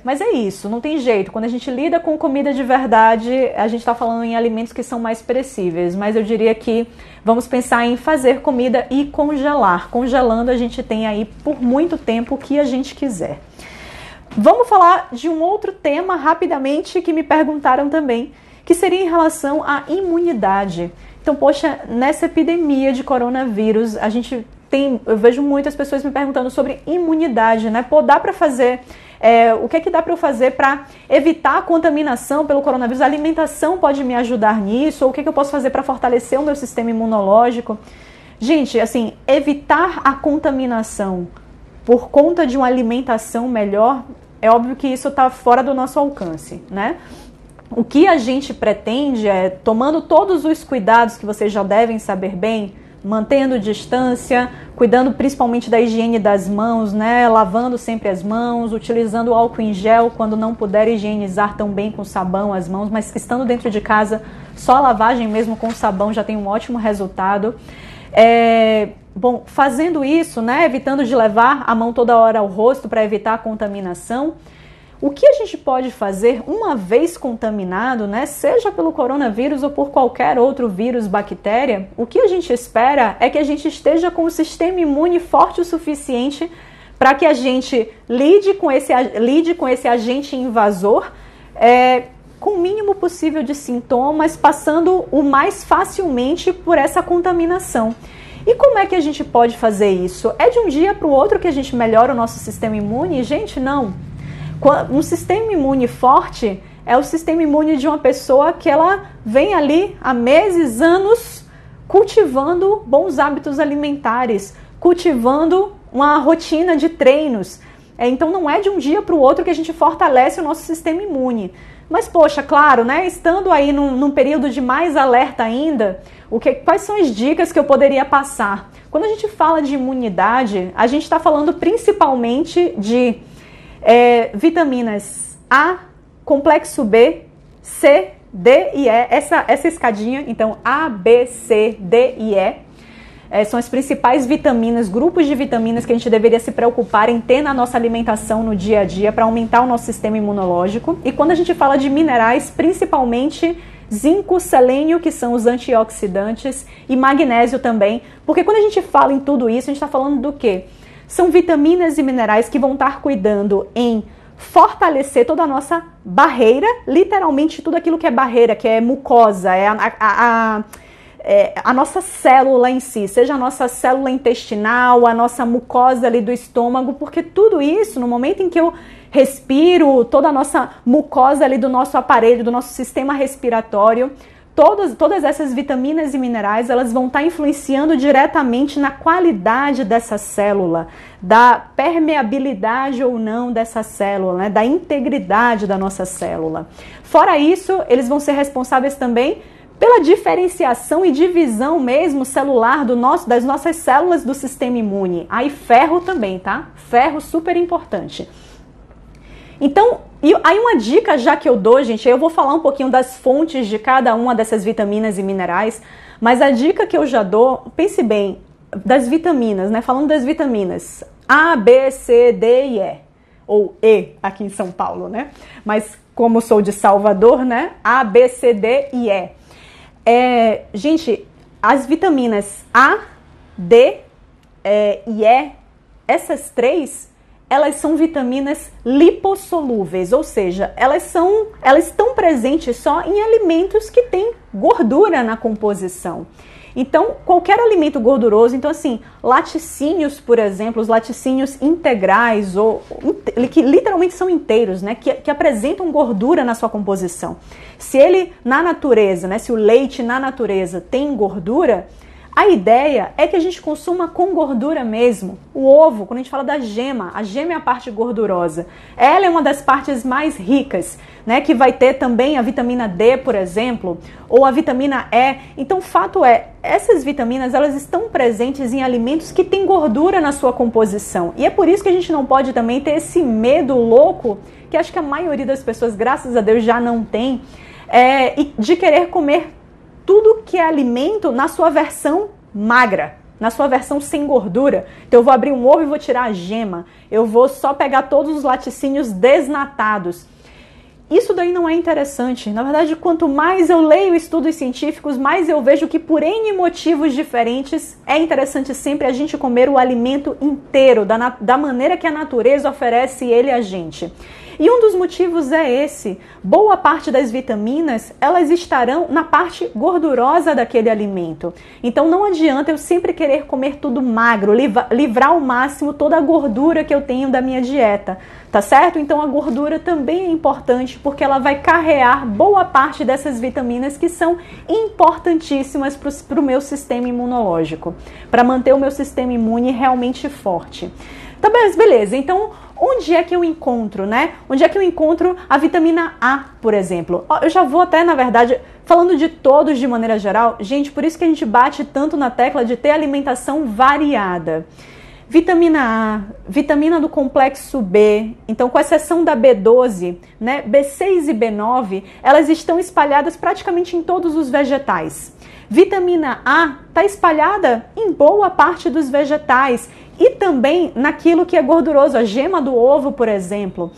Mas é isso, não tem jeito. Quando a gente lida com comida de verdade, a gente está falando em alimentos que são mais perecíveis. Mas eu diria que vamos pensar em fazer comida e congelar. Congelando a gente tem aí por muito tempo o que a gente quiser. Vamos falar de um outro tema rapidamente que me perguntaram também, que seria em relação à imunidade. Então, poxa, nessa epidemia de coronavírus, eu vejo muitas pessoas me perguntando sobre imunidade, né? Pô, dá para fazer... o que é que dá para eu fazer para evitar a contaminação pelo coronavírus? A alimentação pode me ajudar nisso? Ou o que é que eu posso fazer para fortalecer o meu sistema imunológico? Gente, assim, evitar a contaminação por conta de uma alimentação melhor, é óbvio que isso está fora do nosso alcance, né? O que a gente pretende tomando todos os cuidados que vocês já devem saber bem, mantendo distância, cuidando principalmente da higiene das mãos, né? Lavando sempre as mãos, utilizando o álcool em gel quando não puder higienizar tão bem com sabão as mãos, mas estando dentro de casa, só a lavagem mesmo com sabão já tem um ótimo resultado. Bom, fazendo isso, né? Evitando de levar a mão toda hora ao rosto para evitar a contaminação. O que a gente pode fazer uma vez contaminado, né, seja pelo coronavírus ou por qualquer outro vírus, bactéria, o que a gente espera é que a gente esteja com o sistema imune forte o suficiente para que a gente lide com esse agente invasor com o mínimo possível de sintomas, passando o mais facilmente por essa contaminação. E como é que a gente pode fazer isso? É de um dia para o outro que a gente melhora o nosso sistema imune? Gente, não. Um sistema imune forte é o sistema imune de uma pessoa que ela vem ali há meses, anos, cultivando bons hábitos alimentares, cultivando uma rotina de treinos. Então não é de um dia para o outro que a gente fortalece o nosso sistema imune. Mas, poxa, claro, né? Estando aí num período de mais alerta ainda, quais são as dicas que eu poderia passar? Quando a gente fala de imunidade, a gente está falando principalmente de vitaminas A, complexo B, C, D e E, essa escadinha, então A, B, C, D e E, são as principais vitaminas, grupos de vitaminas que a gente deveria se preocupar em ter na nossa alimentação no dia a dia para aumentar o nosso sistema imunológico. E quando a gente fala de minerais, principalmente zinco, selênio, que são os antioxidantes, e magnésio também, porque quando a gente fala em tudo isso, a gente está falando do quê? São vitaminas e minerais que vão estar cuidando em fortalecer toda a nossa barreira, literalmente tudo aquilo que é barreira, que é mucosa, a nossa célula em si, seja a nossa célula intestinal, a nossa mucosa ali do estômago, porque tudo isso, no momento em que eu respiro, toda a nossa mucosa ali do nosso aparelho, do nosso sistema respiratório, todas essas vitaminas e minerais, elas vão estar influenciando diretamente na qualidade dessa célula, da permeabilidade ou não dessa célula, né, da integridade da nossa célula. Fora isso, eles vão ser responsáveis também pela diferenciação e divisão mesmo celular das nossas células do sistema imune. Aí ferro também, tá? Ferro super importante. Então, aí uma dica já que eu dou, gente, eu vou falar um pouquinho das fontes de cada uma dessas vitaminas e minerais, mas a dica que eu já dou, pense bem, das vitaminas, né? Falando das vitaminas A, B, C, D e E, ou E aqui em São Paulo, né? Mas como sou de Salvador, né? A, B, C, D e E. Gente, as vitaminas A, D e E, essas três, elas são vitaminas lipossolúveis, ou seja, elas estão presentes só em alimentos que têm gordura na composição. Então, qualquer alimento gorduroso, então assim, laticínios, por exemplo, os laticínios integrais, ou que literalmente são inteiros, né, que apresentam gordura na sua composição. Se ele, na natureza, né, se o leite na natureza tem gordura, a ideia é que a gente consuma com gordura mesmo. O ovo, quando a gente fala da gema, a gema é a parte gordurosa. Ela é uma das partes mais ricas, né? Que vai ter também a vitamina D, por exemplo, ou a vitamina E. Então, o fato é, essas vitaminas, elas estão presentes em alimentos que têm gordura na sua composição. E é por isso que a gente não pode também ter esse medo louco, que acho que a maioria das pessoas, graças a Deus, já não tem, de querer comer tudo que é alimento na sua versão magra, na sua versão sem gordura. Então eu vou abrir um ovo e vou tirar a gema. Eu vou só pegar todos os laticínios desnatados. Isso daí não é interessante. Na verdade, quanto mais eu leio estudos científicos, mais eu vejo que por N motivos diferentes, é interessante sempre a gente comer o alimento inteiro, da maneira que a natureza oferece ele a gente. E um dos motivos é esse. Boa parte das vitaminas, elas estarão na parte gordurosa daquele alimento. Então não adianta eu sempre querer comer tudo magro, livrar ao máximo toda a gordura que eu tenho da minha dieta, tá certo? Então a gordura também é importante porque ela vai carrear boa parte dessas vitaminas que são importantíssimas para o meu sistema imunológico, para manter o meu sistema imune realmente forte. Tá bem, beleza, então onde é que eu encontro, né? Onde é que eu encontro a vitamina A, por exemplo? Eu já vou até, na verdade, falando de todos de maneira geral, gente, por isso que a gente bate tanto na tecla de ter alimentação variada. Vitamina A, vitamina do complexo B, então com exceção da B12, né, B6 e B9, elas estão espalhadas praticamente em todos os vegetais. Vitamina A está espalhada em boa parte dos vegetais e também naquilo que é gorduroso, a gema do ovo, por exemplo.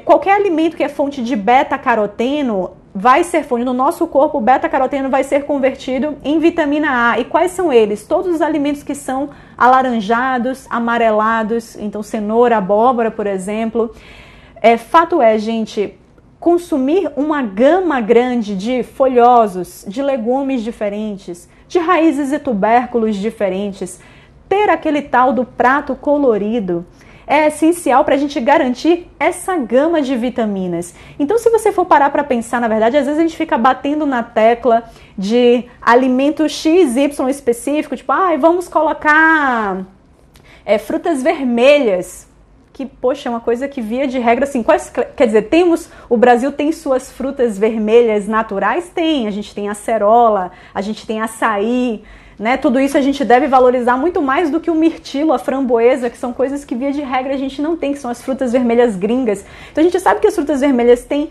Qualquer alimento que é fonte de beta-caroteno vai ser fonte, no nosso corpo o beta-caroteno vai ser convertido em vitamina A. E quais são eles? Todos os alimentos que são alaranjados, amarelados, então cenoura, abóbora, por exemplo. Fato é, gente, consumir uma gama grande de folhosos, de legumes diferentes, de raízes e tubérculos diferentes, ter aquele tal do prato colorido, é essencial para a gente garantir essa gama de vitaminas. Então, se você for parar para pensar, na verdade, às vezes a gente fica batendo na tecla de alimento XY específico, tipo, vamos colocar frutas vermelhas, que, poxa, é uma coisa que via de regra, assim, quer dizer, o Brasil tem suas frutas vermelhas naturais? Tem, a gente tem acerola, a gente tem açaí, né? Tudo isso a gente deve valorizar muito mais do que o mirtilo, a framboesa, que são coisas que via de regra a gente não tem, que são as frutas vermelhas gringas. Então a gente sabe que as frutas vermelhas têm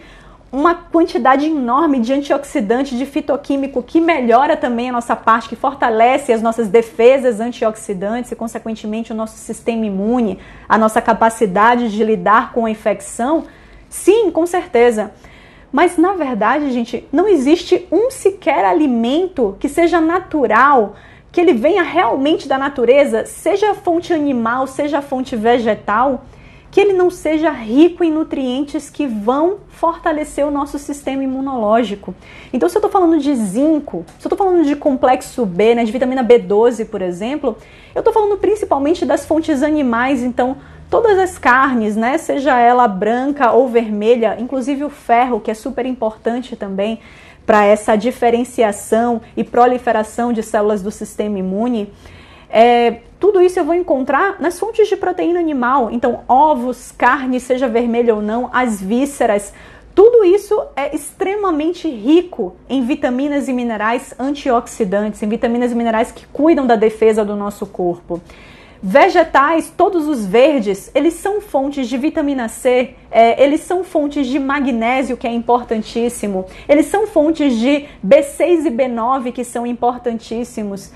uma quantidade enorme de antioxidante, de fitoquímico, que melhora também a nossa parte, que fortalece as nossas defesas antioxidantes e, consequentemente, o nosso sistema imune, a nossa capacidade de lidar com a infecção. Sim, com certeza. Mas, na verdade, gente, não existe um sequer alimento que seja natural, que ele venha realmente da natureza, seja a fonte animal, seja a fonte vegetal, que ele não seja rico em nutrientes que vão fortalecer o nosso sistema imunológico. Então, se eu estou falando de zinco, se eu estou falando de complexo B, né, de vitamina B12, por exemplo, eu estou falando principalmente das fontes animais. Então, todas as carnes, né, seja ela branca ou vermelha, inclusive o ferro, que é super importante também para essa diferenciação e proliferação de células do sistema imune, tudo isso eu vou encontrar nas fontes de proteína animal. Então, ovos, carne, seja vermelha ou não, as vísceras, tudo isso é extremamente rico em vitaminas e minerais antioxidantes, em vitaminas e minerais que cuidam da defesa do nosso corpo. Vegetais, todos os verdes, eles são fontes de vitamina C, eles são fontes de magnésio, que é importantíssimo, eles são fontes de B6 e B9, que são importantíssimos.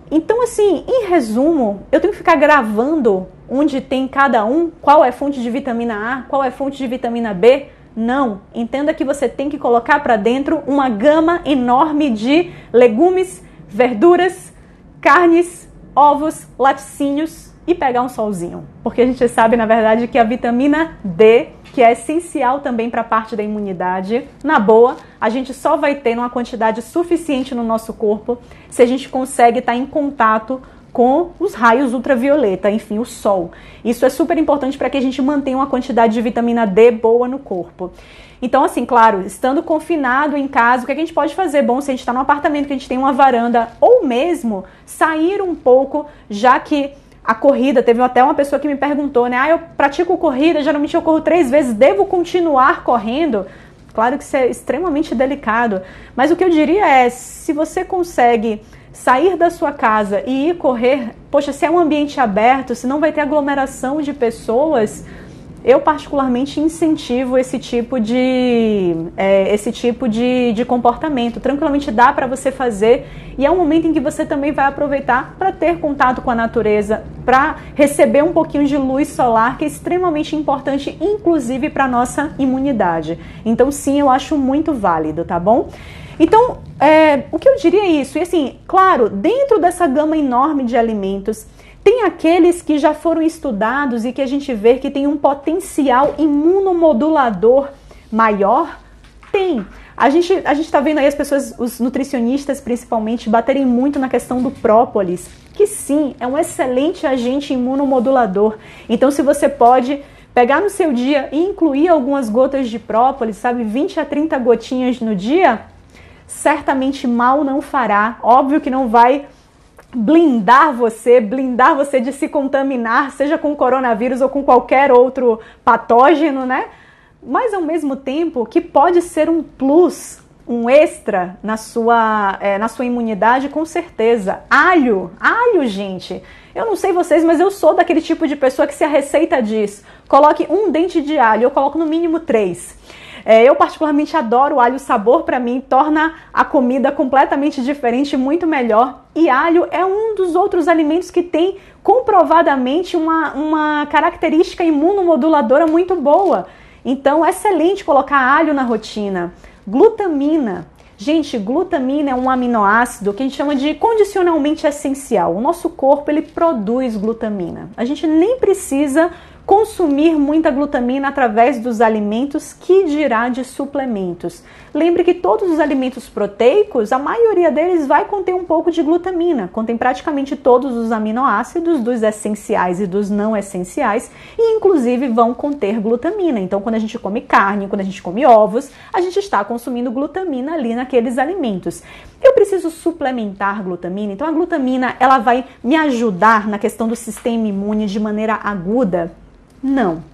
Então, assim, em resumo, eu tenho que ficar gravando onde tem cada um, qual é fonte de vitamina A, qual é fonte de vitamina B? Não. Entenda que você tem que colocar para dentro uma gama enorme de legumes, verduras, carnes, ovos, laticínios e pegar um solzinho. Porque a gente sabe, na verdade, que a vitamina D, que é essencial também para a parte da imunidade, na boa, a gente só vai ter uma quantidade suficiente no nosso corpo se a gente consegue estar em contato com os raios ultravioleta, enfim, o sol. Isso é super importante para que a gente mantenha uma quantidade de vitamina D boa no corpo. Então, assim, claro, estando confinado em casa, o que a gente pode fazer? Bom, se a gente está num apartamento que a gente tem uma varanda, ou mesmo sair um pouco, já que a corrida, teve até uma pessoa que me perguntou, né? Eu pratico corrida, geralmente eu corro 3 vezes, devo continuar correndo? Claro que isso é extremamente delicado, mas o que eu diria é, se você consegue sair da sua casa e ir correr, poxa, se é um ambiente aberto, se não vai ter aglomeração de pessoas, eu particularmente incentivo esse tipo de comportamento. Tranquilamente dá para você fazer e é um momento em que você também vai aproveitar para ter contato com a natureza, para receber um pouquinho de luz solar, que é extremamente importante, inclusive para a nossa imunidade. Então sim, eu acho muito válido, tá bom? Então, o que eu diria é isso. E assim, claro, dentro dessa gama enorme de alimentos, tem aqueles que já foram estudados e que a gente vê que tem um potencial imunomodulador maior? Tem. A gente está vendo aí as pessoas, os nutricionistas principalmente, baterem muito na questão do própolis, que sim, é um excelente agente imunomodulador. Então, se você pode pegar no seu dia e incluir algumas gotas de própolis, sabe, 20 a 30 gotinhas no dia, certamente mal não fará. Óbvio que não vai blindar você de se contaminar, seja com coronavírus ou com qualquer outro patógeno, né? Mas ao mesmo tempo que pode ser um plus, um extra na sua imunidade, com certeza. Alho, gente. Eu não sei vocês, mas eu sou daquele tipo de pessoa que, se a receita diz, coloque um dente de alho, eu coloco no mínimo 3. Eu particularmente adoro alho, o sabor para mim torna a comida completamente diferente, muito melhor. E alho é um dos outros alimentos que tem comprovadamente uma característica imunomoduladora muito boa. Então é excelente colocar alho na rotina. Glutamina. Gente, glutamina é um aminoácido que a gente chama de condicionalmente essencial. O nosso corpo, ele produz glutamina. A gente nem precisa consumir muita glutamina através dos alimentos, que dirá de suplementos. Lembre que todos os alimentos proteicos, a maioria deles vai conter um pouco de glutamina, contém praticamente todos os aminoácidos, dos essenciais e dos não essenciais, e inclusive vão conter glutamina. Então, quando a gente come carne, quando a gente come ovos, a gente está consumindo glutamina ali naqueles alimentos. Eu preciso suplementar glutamina, então a glutamina, ela vai me ajudar na questão do sistema imune de maneira aguda? Não.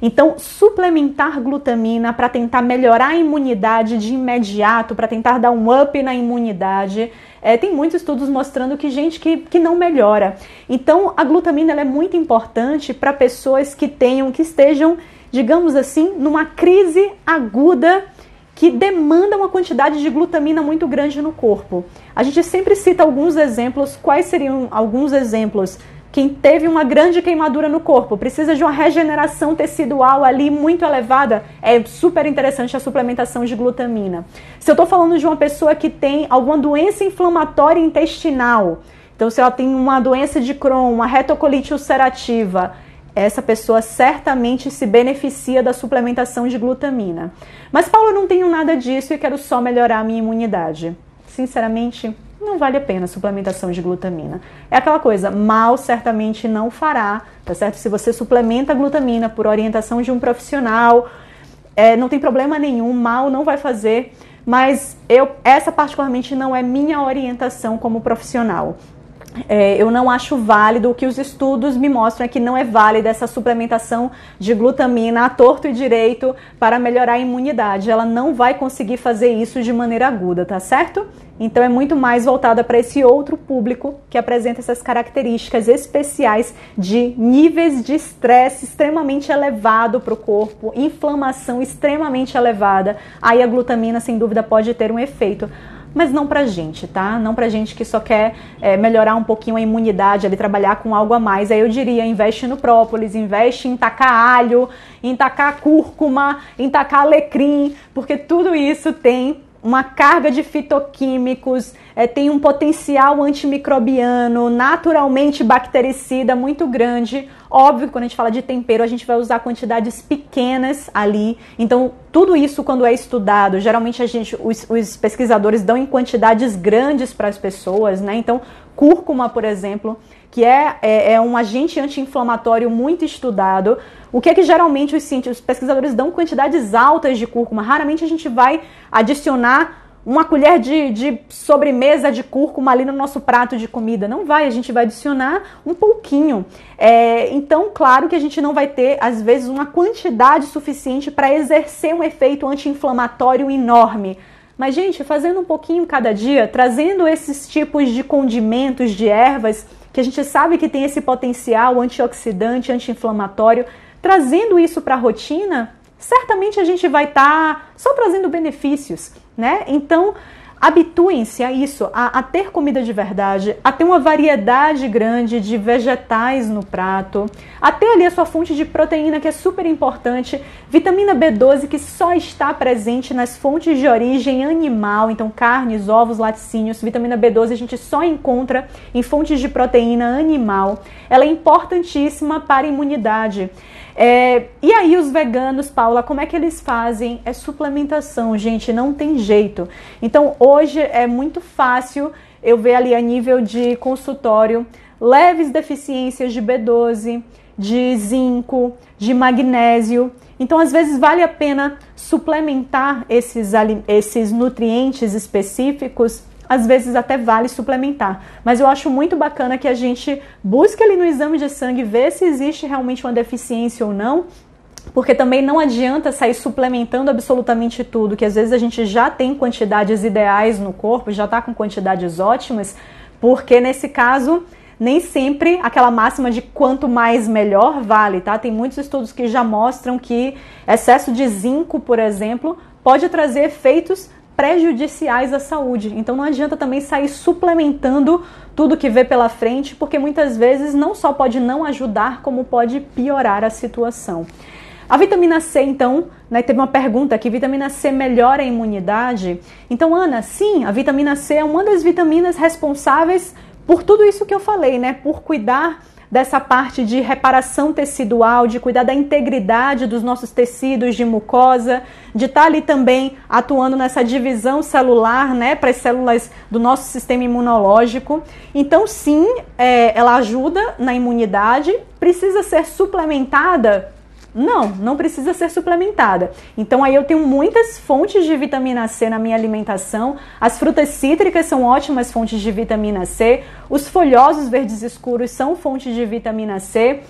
Então, suplementar glutamina para tentar melhorar a imunidade de imediato, para tentar dar um up na imunidade, tem muitos estudos mostrando que gente que não melhora. Então, a glutamina, ela é muito importante para pessoas que estejam, digamos assim, numa crise aguda que demanda uma quantidade de glutamina muito grande no corpo. A gente sempre cita alguns exemplos. Quais seriam alguns exemplos? Quem teve uma grande queimadura no corpo, precisa de uma regeneração tecidual ali muito elevada, é super interessante a suplementação de glutamina. Se eu estou falando de uma pessoa que tem alguma doença inflamatória intestinal, então se ela tem uma doença de Crohn, uma retocolite ulcerativa, essa pessoa certamente se beneficia da suplementação de glutamina. Mas, Paula, eu não tenho nada disso e quero só melhorar a minha imunidade. Sinceramente, não vale a pena a suplementação de glutamina. É aquela coisa, mal certamente não fará, tá certo? Se você suplementa a glutamina por orientação de um profissional, não tem problema nenhum, mal não vai fazer, mas essa particularmente não é minha orientação como profissional. Eu não acho válido, o que os estudos me mostram é que não é válida essa suplementação de glutamina à torto e direito para melhorar a imunidade. Ela não vai conseguir fazer isso de maneira aguda, tá certo? Então é muito mais voltada para esse outro público que apresenta essas características especiais de níveis de estresse extremamente elevado para o corpo, inflamação extremamente elevada. Aí a glutamina, sem dúvida, pode ter um efeito. Mas não pra gente, tá? Não pra gente que só quer melhorar um pouquinho a imunidade, ali trabalhar com algo a mais. Aí eu diria, investe no própolis, investe em tacar alho, em tacar cúrcuma, em tacar alecrim, porque tudo isso tem uma carga de fitoquímicos, tem um potencial antimicrobiano, naturalmente bactericida muito grande. Óbvio que quando a gente fala de tempero, a gente vai usar quantidades pequenas ali. Então, tudo isso quando é estudado, geralmente os pesquisadores dão em quantidades grandes para as pessoas, né? Então, cúrcuma, por exemplo, que é um agente anti-inflamatório muito estudado. O que é que geralmente os pesquisadores dão quantidades altas de cúrcuma? Raramente a gente vai adicionar uma colher de sobremesa de cúrcuma ali no nosso prato de comida. Não vai, a gente vai adicionar um pouquinho. Então, claro que a gente não vai ter, às vezes, uma quantidade suficiente para exercer um efeito anti-inflamatório enorme. Mas, gente, fazendo um pouquinho cada dia, trazendo esses tipos de condimentos, de ervas, que a gente sabe que tem esse potencial antioxidante, anti-inflamatório, trazendo isso para a rotina, certamente a gente vai estar só trazendo benefícios, né? Então, habituem-se a isso, a ter comida de verdade, a ter uma variedade grande de vegetais no prato, a ter ali a sua fonte de proteína, que é super importante, vitamina B12, que só está presente nas fontes de origem animal, então carnes, ovos, laticínios. Vitamina B12 a gente só encontra em fontes de proteína animal. Ela é importantíssima para a imunidade. E aí os veganos, Paula, como é que eles fazem? É suplementação, gente, não tem jeito. Então hoje é muito fácil eu ver ali a nível de consultório leves deficiências de B12, de zinco, de magnésio. Então às vezes vale a pena suplementar esses nutrientes específicos. Às vezes até vale suplementar, mas eu acho muito bacana que a gente busque ali no exame de sangue ver se existe realmente uma deficiência ou não, porque também não adianta sair suplementando absolutamente tudo, que às vezes a gente já tem quantidades ideais no corpo, já está com quantidades ótimas, porque nesse caso nem sempre aquela máxima de quanto mais melhor vale, tá? Tem muitos estudos que já mostram que excesso de zinco, por exemplo, pode trazer efeitos prejudiciais à saúde. Então não adianta também sair suplementando tudo que vê pela frente, porque muitas vezes não só pode não ajudar, como pode piorar a situação. A vitamina C, então, né, teve uma pergunta aqui, vitamina C melhora a imunidade? Então, Ana, sim, a vitamina C é uma das vitaminas responsáveis por tudo isso que eu falei, né? Por cuidar dessa parte de reparação tecidual, de cuidar da integridade dos nossos tecidos de mucosa, de estar ali também atuando nessa divisão celular, né, para as células do nosso sistema imunológico. Então, sim, ela ajuda na imunidade. Precisa ser suplementada? Não precisa ser suplementada. Então aí eu tenho muitas fontes de vitamina C na minha alimentação. As frutas cítricas são ótimas fontes de vitamina C. Os folhosos verdes escuros são fontes de vitamina C.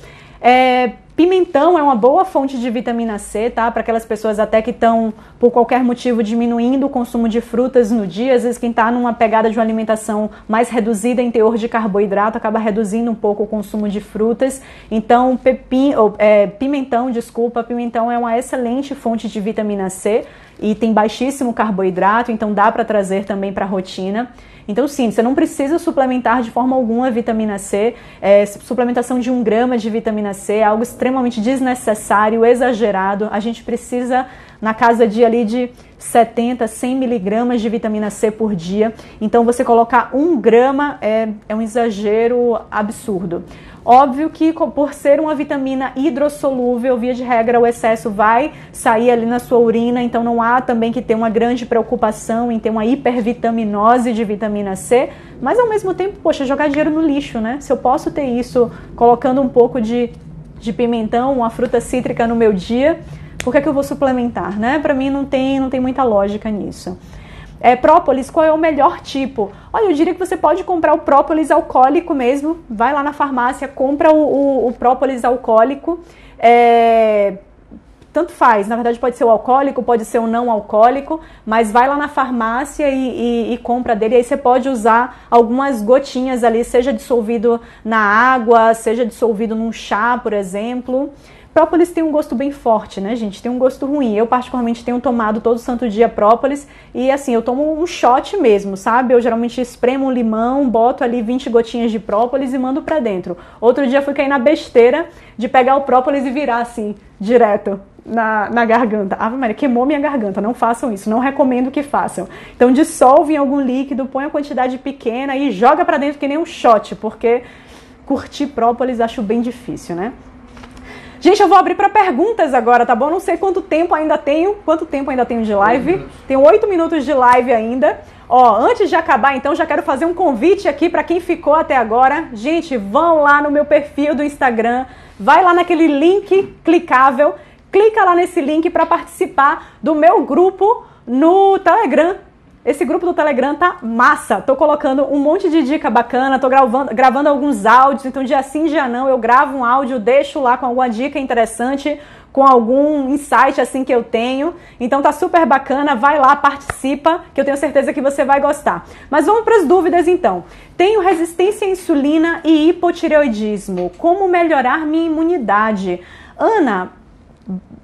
Pimentão é uma boa fonte de vitamina C, tá? Para aquelas pessoas até que estão, por qualquer motivo, diminuindo o consumo de frutas no dia. Às vezes quem está numa pegada de uma alimentação mais reduzida em teor de carboidrato acaba reduzindo um pouco o consumo de frutas. Então, pimentão é uma excelente fonte de vitamina C e tem baixíssimo carboidrato, então dá para trazer também para a rotina. Então sim, você não precisa suplementar de forma alguma a vitamina C. Suplementação de 1 grama de vitamina C é algo extremamente desnecessário, exagerado. A gente precisa na casa de 70, 100 miligramas de vitamina C por dia. Então você colocar 1 grama é um exagero absurdo. Óbvio que por ser uma vitamina hidrossolúvel, via de regra, o excesso vai sair ali na sua urina, então não há também que ter uma grande preocupação em ter uma hipervitaminose de vitamina C, mas ao mesmo tempo, poxa, jogar dinheiro no lixo, né? Se eu posso ter isso colocando um pouco de pimentão, uma fruta cítrica no meu dia, por que eu vou suplementar, né? Para mim não tem muita lógica nisso. Própolis, qual é o melhor tipo? Olha, eu diria que você pode comprar o própolis alcoólico mesmo. Vai lá na farmácia, compra o própolis alcoólico. Tanto faz, na verdade pode ser o alcoólico, pode ser o não alcoólico, mas vai lá na farmácia e compra dele. Aí você pode usar algumas gotinhas ali, seja dissolvido na água, seja dissolvido num chá, por exemplo. Própolis tem um gosto bem forte, né, gente? Tem um gosto ruim. Eu, particularmente, tenho tomado todo santo dia própolis e, assim, eu tomo um shot mesmo, sabe? Eu geralmente espremo um limão, boto ali 20 gotinhas de própolis e mando pra dentro. Outro dia fui cair na besteira de pegar o própolis e virar, assim, direto na garganta. Ave Maria, queimou minha garganta. Não façam isso. Não recomendo que façam. Então, dissolve em algum líquido, põe a quantidade pequena e joga pra dentro que nem um shot, porque curtir própolis acho bem difícil, né? Gente, eu vou abrir para perguntas agora, tá bom? Não sei quanto tempo ainda tenho de live. Tenho 8 minutos de live ainda. Ó, antes de acabar, então, já quero fazer um convite aqui para quem ficou até agora. Gente, vão lá no meu perfil do Instagram, vai lá naquele link clicável, clica lá nesse link para participar do meu grupo no Telegram. Esse grupo do Telegram tá massa, tô colocando um monte de dica bacana, tô gravando alguns áudios, então dia sim, dia não, eu gravo um áudio, deixo lá com alguma dica interessante, com algum insight assim que eu tenho, então tá super bacana, vai lá, participa, que eu tenho certeza que você vai gostar. Mas vamos para as dúvidas então. Tenho resistência à insulina e hipotireoidismo, como melhorar minha imunidade? Ana,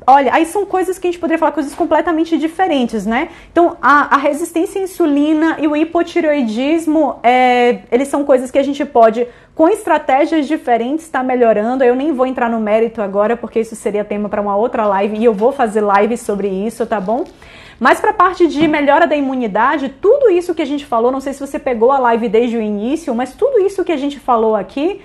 olha, aí são coisas que a gente poderia falar, coisas completamente diferentes, né? Então, a resistência à insulina e o hipotireoidismo, eles são coisas que a gente pode, com estratégias diferentes, estar melhorando. Eu nem vou entrar no mérito agora, porque isso seria tema para uma outra live, e eu vou fazer live sobre isso, tá bom? Mas para a parte de melhora da imunidade, tudo isso que a gente falou, não sei se você pegou a live desde o início, mas tudo isso que a gente falou aqui,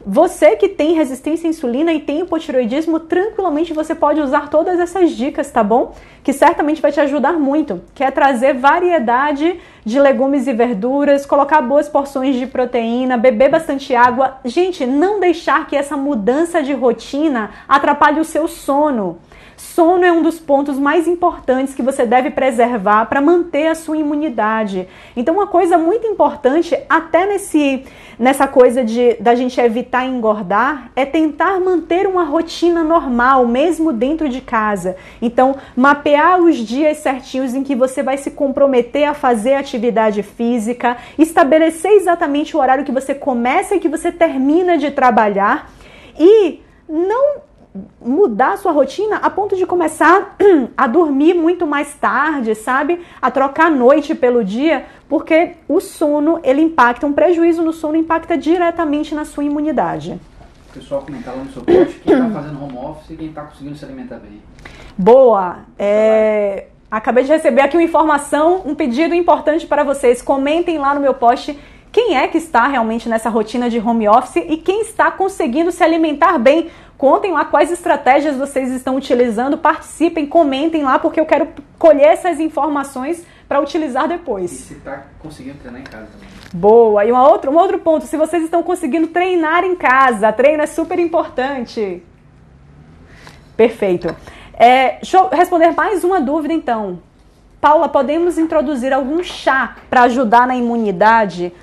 você que tem resistência à insulina e tem hipotireoidismo, tranquilamente você pode usar todas essas dicas, tá bom? Que certamente vai te ajudar muito. Que é trazer variedade de legumes e verduras, colocar boas porções de proteína, beber bastante água. Gente, não deixar que essa mudança de rotina atrapalhe o seu sono. Sono é um dos pontos mais importantes que você deve preservar para manter a sua imunidade. Então, uma coisa muito importante, até nessa coisa da gente evitar engordar, é tentar manter uma rotina normal, mesmo dentro de casa. Então, mapear os dias certinhos em que você vai se comprometer a fazer atividade física, estabelecer exatamente o horário que você começa e que você termina de trabalhar e não mudar a sua rotina a ponto de começar a dormir muito mais tarde, sabe? A trocar a noite pelo dia, porque o sono, ele impacta, um prejuízo no sono impacta diretamente na sua imunidade. O pessoal comentar lá no seu post quem está fazendo home office e quem está conseguindo se alimentar bem. Boa! Acabei de receber aqui uma informação, um pedido importante para vocês. Comentem lá no meu post quem é que está realmente nessa rotina de home office e quem está conseguindo se alimentar bem. Contem lá quais estratégias vocês estão utilizando, participem, comentem lá, porque eu quero colher essas informações para utilizar depois. E se está conseguindo treinar em casa também. Boa! E um outro ponto, se vocês estão conseguindo treinar em casa, treino é super importante. Perfeito. Deixa eu responder mais uma dúvida então. Paula, podemos introduzir algum chá para ajudar na imunidade?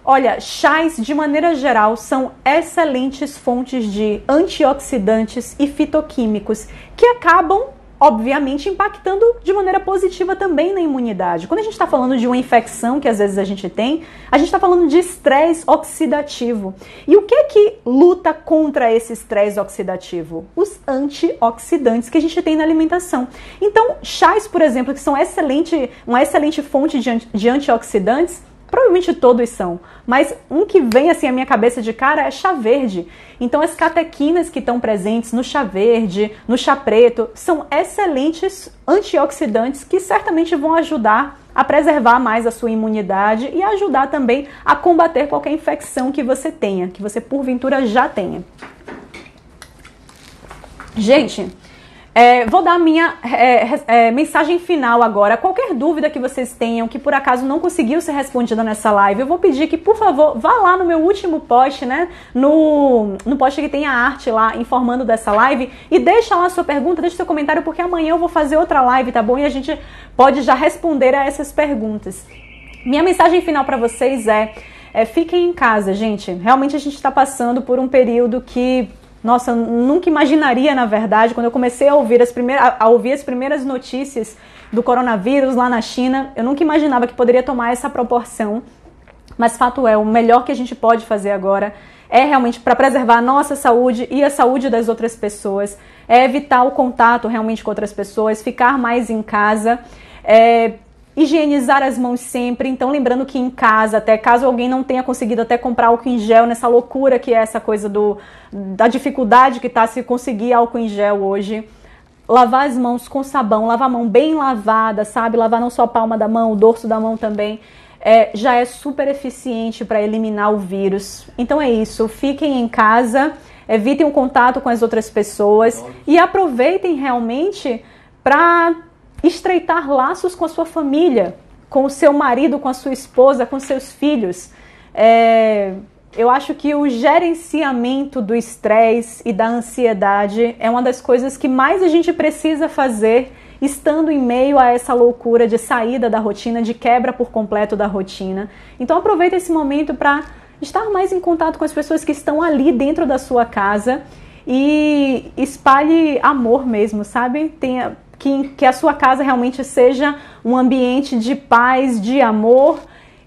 Olha, chás, de maneira geral, são excelentes fontes de antioxidantes e fitoquímicos que acabam, obviamente, impactando de maneira positiva também na imunidade. Quando a gente está falando de uma infecção que às vezes a gente está falando de estresse oxidativo. E o que é que luta contra esse estresse oxidativo? Os antioxidantes que a gente tem na alimentação. Então, chás, por exemplo, que são uma excelente fonte de antioxidantes, provavelmente todos são, mas um que vem assim à minha cabeça de cara é chá verde. Então as catequinas que estão presentes no chá verde, no chá preto, são excelentes antioxidantes que certamente vão ajudar a preservar mais a sua imunidade e ajudar também a combater qualquer infecção que você tenha, que você porventura já tenha. Gente, vou dar a minha mensagem final agora. Qualquer dúvida que vocês tenham, que por acaso não conseguiu ser respondida nessa live, eu vou pedir que, por favor, vá lá no meu último post, né? No post que tem a arte lá, informando dessa live, e deixa lá a sua pergunta, deixa seu comentário, porque amanhã eu vou fazer outra live, tá bom? E a gente pode já responder a essas perguntas. Minha mensagem final para vocês fiquem em casa, gente. Realmente a gente está passando por um período que... Nossa, eu nunca imaginaria, na verdade, quando eu comecei a ouvir as primeiras notícias do coronavírus lá na China, eu nunca imaginava que poderia tomar essa proporção. Mas fato é, o melhor que a gente pode fazer agora é realmente para preservar a nossa saúde e a saúde das outras pessoas, é evitar o contato realmente com outras pessoas, ficar mais em casa, higienizar as mãos sempre. Então lembrando que em casa, até caso alguém não tenha conseguido até comprar álcool em gel, nessa loucura que é essa coisa da dificuldade que está se conseguir álcool em gel hoje, lavar as mãos com sabão, lavar a mão bem lavada, sabe? Lavar não só a palma da mão, o dorso da mão também, já é super eficiente para eliminar o vírus. Então é isso, fiquem em casa, evitem o contato com as outras pessoas e aproveitem realmente para estreitar laços com a sua família, com o seu marido, com a sua esposa, com seus filhos. Eu acho que o gerenciamento do estresse e da ansiedade é uma das coisas que mais a gente precisa fazer estando em meio a essa loucura de saída da rotina, de quebra por completo da rotina. Então aproveita esse momento para estar mais em contato com as pessoas que estão ali dentro da sua casa e espalhe amor mesmo, sabe? Que a sua casa realmente seja um ambiente de paz, de amor,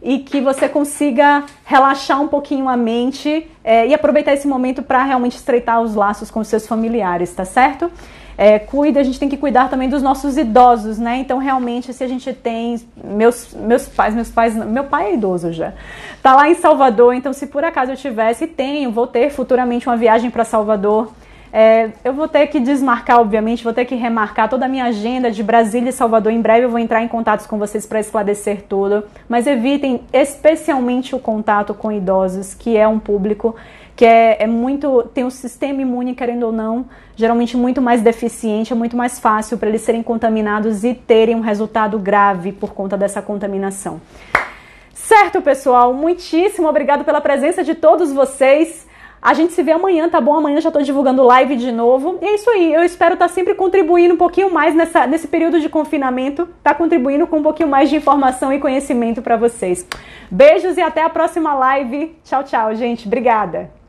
e que você consiga relaxar um pouquinho a mente e aproveitar esse momento para realmente estreitar os laços com os seus familiares, tá certo? A gente tem que cuidar também dos nossos idosos, né? Então realmente se a gente tem, meu pai é idoso já, tá lá em Salvador, então se por acaso eu vou ter futuramente uma viagem para Salvador. Eu vou ter que desmarcar, obviamente, vou ter que remarcar toda a minha agenda de Brasília e Salvador. Em breve eu vou entrar em contato com vocês para esclarecer tudo, mas evitem especialmente o contato com idosos, que é um público que tem um sistema imune, querendo ou não, geralmente muito mais deficiente, é muito mais fácil para eles serem contaminados e terem um resultado grave por conta dessa contaminação. Certo, pessoal? Muitíssimo obrigado pela presença de todos vocês. A gente se vê amanhã, tá bom? Amanhã já tô divulgando live de novo. E é isso aí, eu espero estar sempre contribuindo um pouquinho mais nesse período de confinamento, tá contribuindo com um pouquinho mais de informação e conhecimento para vocês. Beijos e até a próxima live. Tchau, tchau, gente. Obrigada.